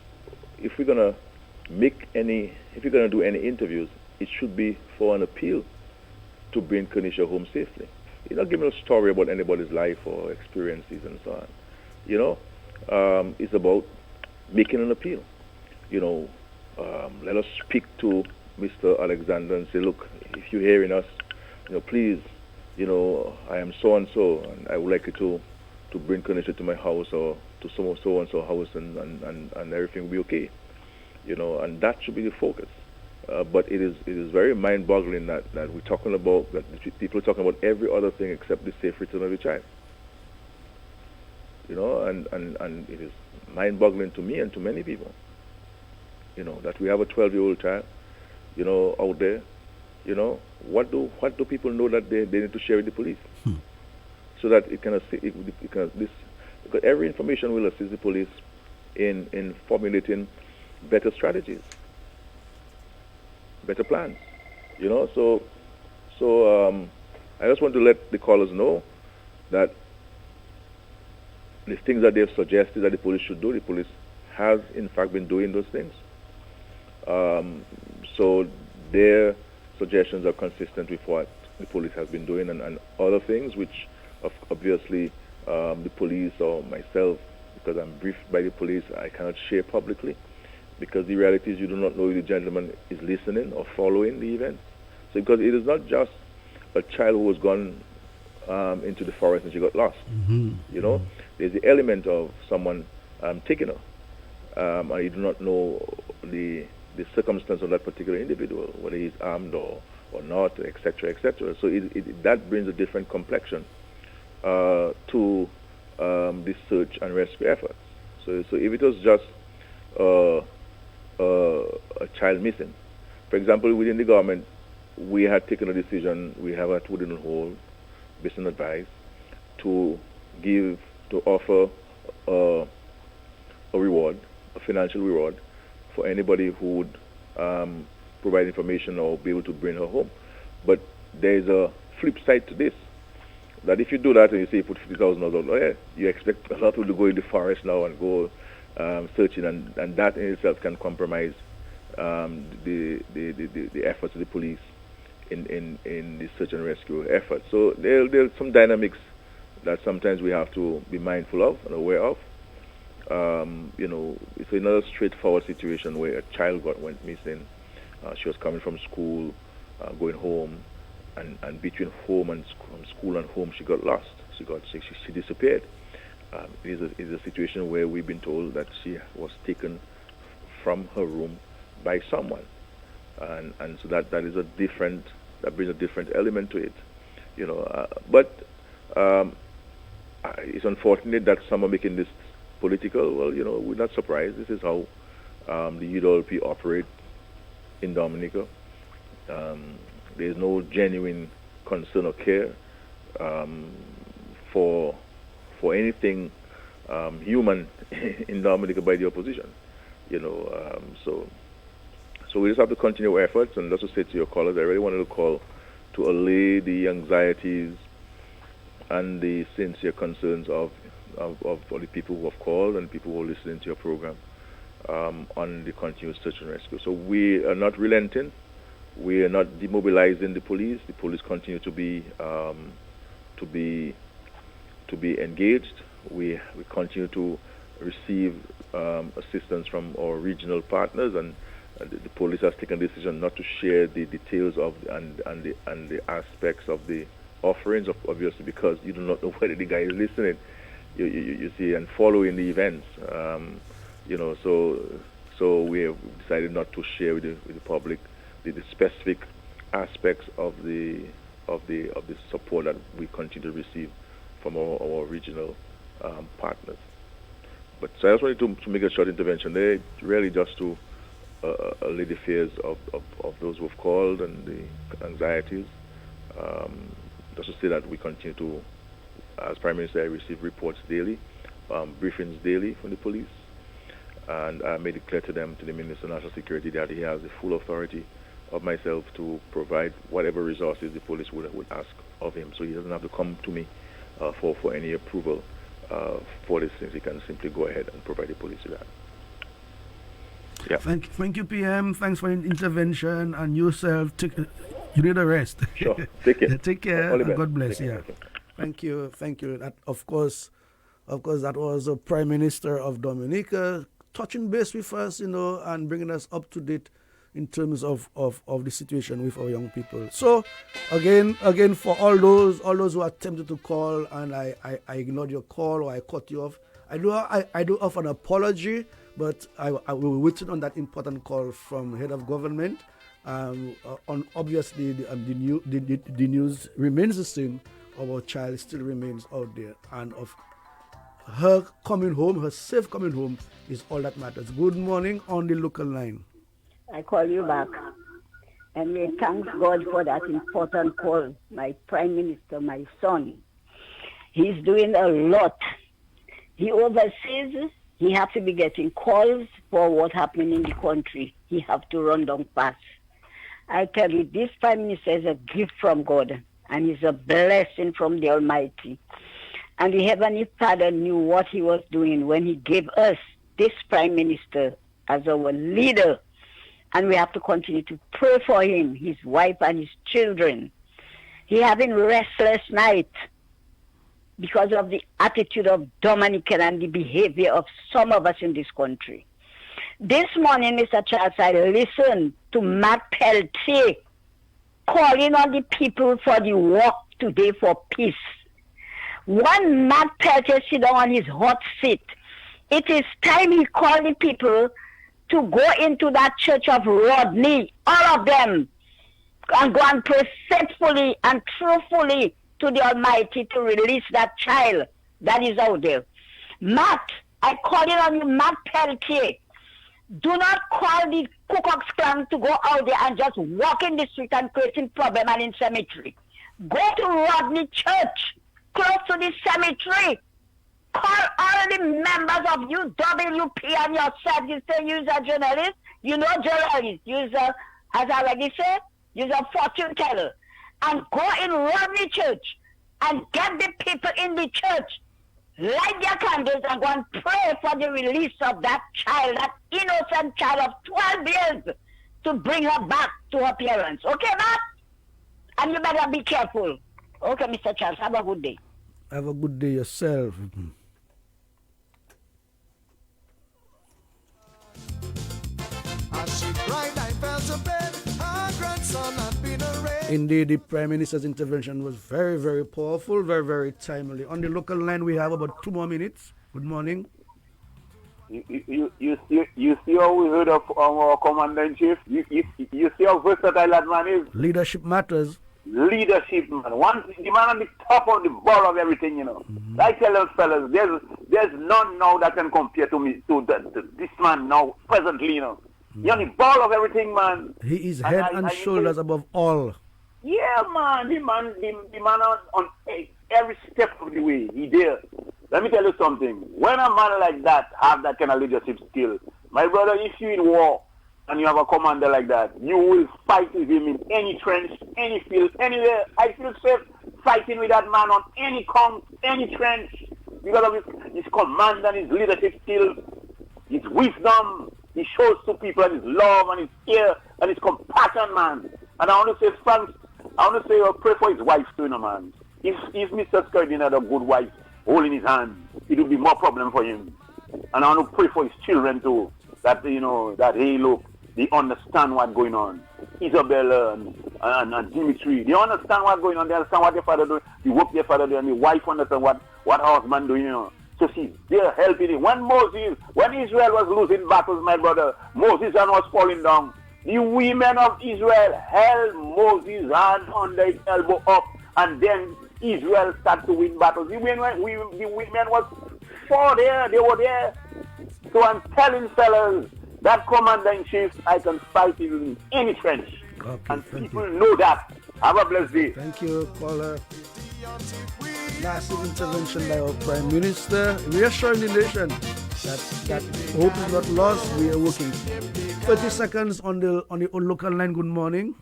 if we're gonna do any interviews, it should be for an appeal to bring Kenisha home safely. You're not giving a story about anybody's life or experiences and so on. It's about making an appeal. Let us speak to Mr. Alexander and say, look, if you're hearing us, please, I am so and so, and I would like you to bring Kenisha to my house or to so and so house, and everything will be okay. And that should be the focus. But it is very mind-boggling that we're talking about, that people are talking about every other thing except the safe return of the child. and it is mind-boggling to me and to many people, that we have a 12-year-old child, out there, what do people know that they need to share with the police, so that because every information will assist the police in formulating better strategies, better plans, So I just want to let the callers know that the things that they've suggested that the police should do, the police has in fact been doing those things. So their suggestions are consistent with what the police has been doing, and other things which obviously the police or myself, because I'm briefed by the police, I cannot share publicly, because the reality is you do not know if the gentleman is listening or following the event. So because it is not just a child who was gone into the forest and she got lost. There's the element of someone taking her, and you do not know the circumstance of that particular individual, whether he's armed or not, etc., etc. So that brings a different complexion to the search and rescue efforts. So if it was just a child missing, for example, within the government, we had taken a decision, we have at Woodin Hole, based on advice, to offer a reward, a financial reward, for anybody who would provide information or be able to bring her home. But there's a flip side to this, that if you do that and you say you put $50,000, you expect a lot of people to go in the forest now and go searching, and that in itself can compromise the efforts of the police in the search and rescue effort. So there's some dynamics that sometimes we have to be mindful of and aware of. It's another straightforward situation where a child went missing. She was coming from school, going home, and between home and school and home, she got lost. She disappeared. It is a situation where we've been told that she was taken from her room by someone, and so that brings a different element to it, But it's unfortunate that some are making this political. Well, we're not surprised. This is how the UWP operate in Dominica. There's no genuine concern or care for anything human in Dominica by the opposition. So we just have to continue our efforts, and just to say to your callers, I really wanted to call to allay the anxieties and the sincere concerns of the people who have called and people who are listening to your program on the continuous search and rescue. So we are not relenting. We are not demobilizing the police. The police continue to be engaged. We continue to receive assistance from our regional partners, and the police has taken a decision not to share the details of and the aspects of the offerings, obviously, because you do not know whether the guy is listening. You see, and following the events. So we have decided not to share with the public the specific aspects of the support that we continue to receive from our regional partners. But so I just wanted to make a short intervention there, really just to allay the fears of those who have called and the anxieties. Just to say that we continue to, as Prime Minister, I receive reports daily, briefings daily from the police, and I made it clear to them, to the Minister of National Security, that he has the full authority of myself to provide whatever resources the police would ask of him. So he doesn't have to come to me for any approval for these things. He can simply go ahead and provide the police with that. Yeah. Thank you, PM. Thanks for your intervention, and yourself. You need a rest. Sure. Take care. Take care. And God bless. Yeah. Thank you. That, of course, that was the Prime Minister of Dominica touching base with us, and bringing us up to date in terms of the situation with our young people. So, again, for all those who attempted to call and I ignored your call or I cut you off, I do offer an apology, but I will wait on that important call from head of government. On obviously the news remains the same. Our child still remains out there, and her coming home, her safe coming home, is all that matters. Good morning on the local line. I call you back. And we thank God for that important call. My Prime Minister, my son, he's doing a lot. He oversees, he has to be getting calls for what's happening in the country. He have to run down fast. I tell you, this Prime Minister is a gift from God, and he's a blessing from the Almighty. And the Heavenly Father knew what he was doing when he gave us this Prime Minister as our leader. And we have to continue to pray for him, his wife, and his children. He having restless night because of the attitude of Dominican and the behavior of some of us in this country. This morning, Mr. Charles, I listened to Matt Peltier calling on the people for the walk today for peace. One Matt Peltier sit down on his hot seat. It is time he called the people to go into that church of Rodney, all of them, and go and pray faithfully and truthfully to the Almighty to release that child that is out there. Matt, I call it on you, Matt Peltier. Do not call the Ku Klux Klan to go out there and just walk in the street and creating problem and in cemetery. Go to Rodney Church, close to the cemetery. Call all the members of UWP and yourself. You say you're a journalist. You know journalist. You're a, as I already said, you're a fortune teller. And go in Rodney Church and get the people in the church, light their candles and go and pray for the release of that child, that innocent child of 12 years, to bring her back to her parents. Okay, Matt? And you better be careful. Okay, Mr. Charles, have a good day. Have a good day yourself. As she cried, I fell to bed. Her grandson had been arraigned. Indeed, the Prime Minister's intervention was very, very powerful, very, very timely. On the local line, we have about 2 more minutes. Good morning. You see how we heard of our commander-in-chief? You see how versatile that man is? Leadership matters. Leadership, man. The man on the top of the ball of everything, you know. I tell those fellas, there's none now that can compare to me, to this man now, presently, you know. You're on the ball of everything, man. He is head and shoulders above all. Yeah, man. The man on every step of the way, he there. Let me tell you something. When a man like that have that kind of leadership skill, my brother, if you're in war and you have a commander like that, you will fight with him in any trench, any field, anywhere. I feel safe fighting with that man on any camp, any trench, because of his command and his leadership skills, his wisdom. He shows to people and his love and his care and his compassion, man. And I want to say thanks. I want to say pray for his wife too, you know, man. If Mr. Skurdin had a good wife holding his hand, it would be more problem for him. And I want to pray for his children too, that that hey, look, they understand what's going on. Isabella and Dimitri, they understand what's going on. They understand what their father doing, the work their father doing, and the wife understand what husband doing, you know. So see, they're helping him. When Israel was losing battles, my brother, Moses' hand was falling down. The women of Israel held Moses' hand under his elbow up, and then Israel started to win battles. The women was for there, they were there. So I'm telling fellas, that commander-in-chief, I can fight him in any trench. Okay, and people know that. Have a blessed day. Thank you, caller. Massive intervention by our Prime Minister, reassuring the nation that hope is not lost. We are working. 30 seconds on the local line. Good morning.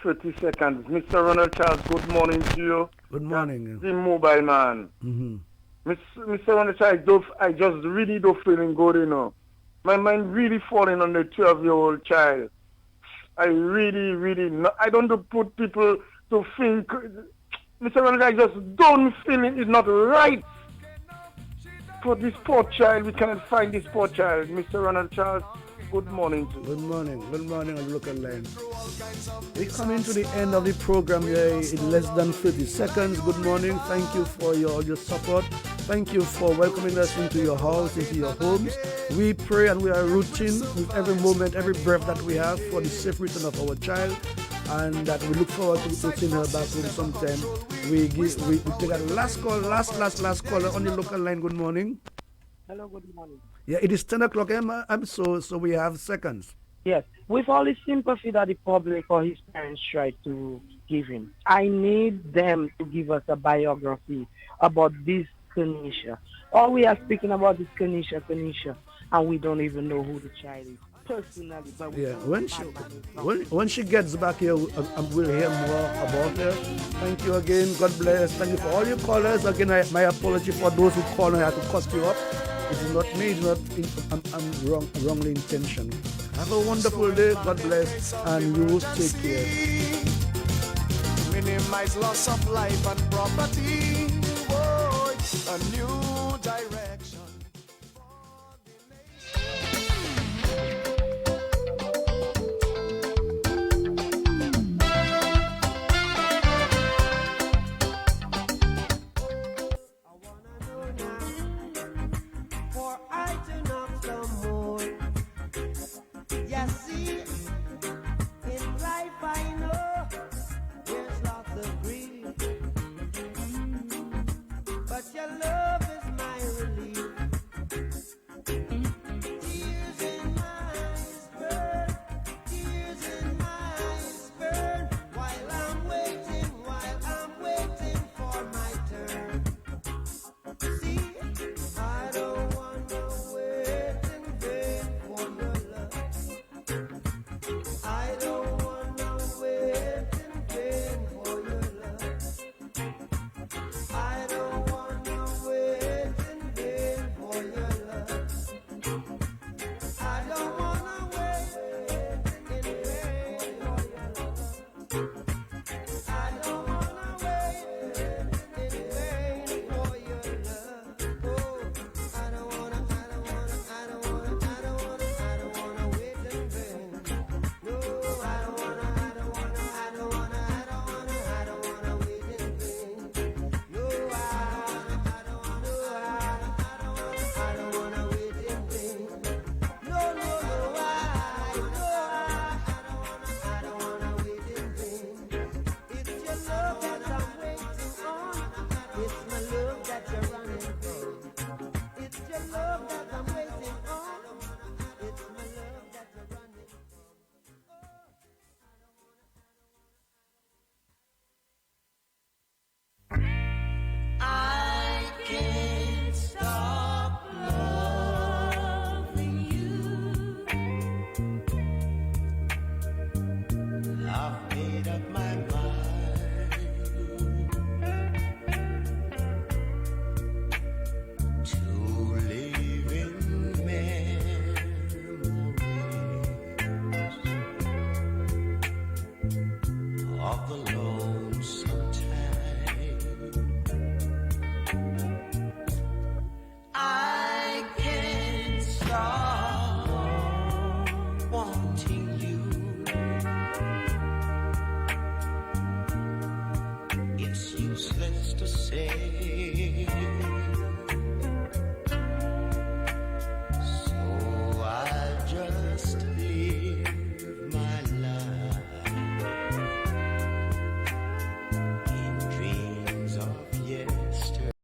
30 seconds. Mr. Ronald Charles, good morning to you. Good morning. The mobile man. Mr. Ronald Charles, I just really don't feeling good, you know. My mind really falling on the 12-year-old child. I really, I don't put people to think. Mr. Ronald, I just don't feel it is not right for this poor child. We cannot find this poor child. Mr. Ronald Charles, good morning to you. Good morning on the local line. We're coming to the end of the program here in less than 30 seconds. Good morning. Thank you for all your support. Thank you for welcoming us into your house, into your homes. We pray and we are rooting with every moment, every breath that we have for the safe return of our child, and that we look forward to seeing her back home sometime we take a last call, last caller on the local line. Good morning. Hello, good morning. Yeah, it is 10 o'clock. So we have seconds. Yes, with all the sympathy that the public or his parents try to give him, I need them to give us a biography about this Kanisha. All we are speaking about is Kanisha, and we don't even know who the child is personally. But yeah, when she gets back here, we'll hear more about her. Thank you again. God bless. Thank you for all your callers. Again, my apology for those who call and I had to cut you up. It is not me. It's not. I'm wrongly intentioned. Have a wonderful day. God bless, and you take care. Minimize loss of life and property. Whoa, a new direction. Your love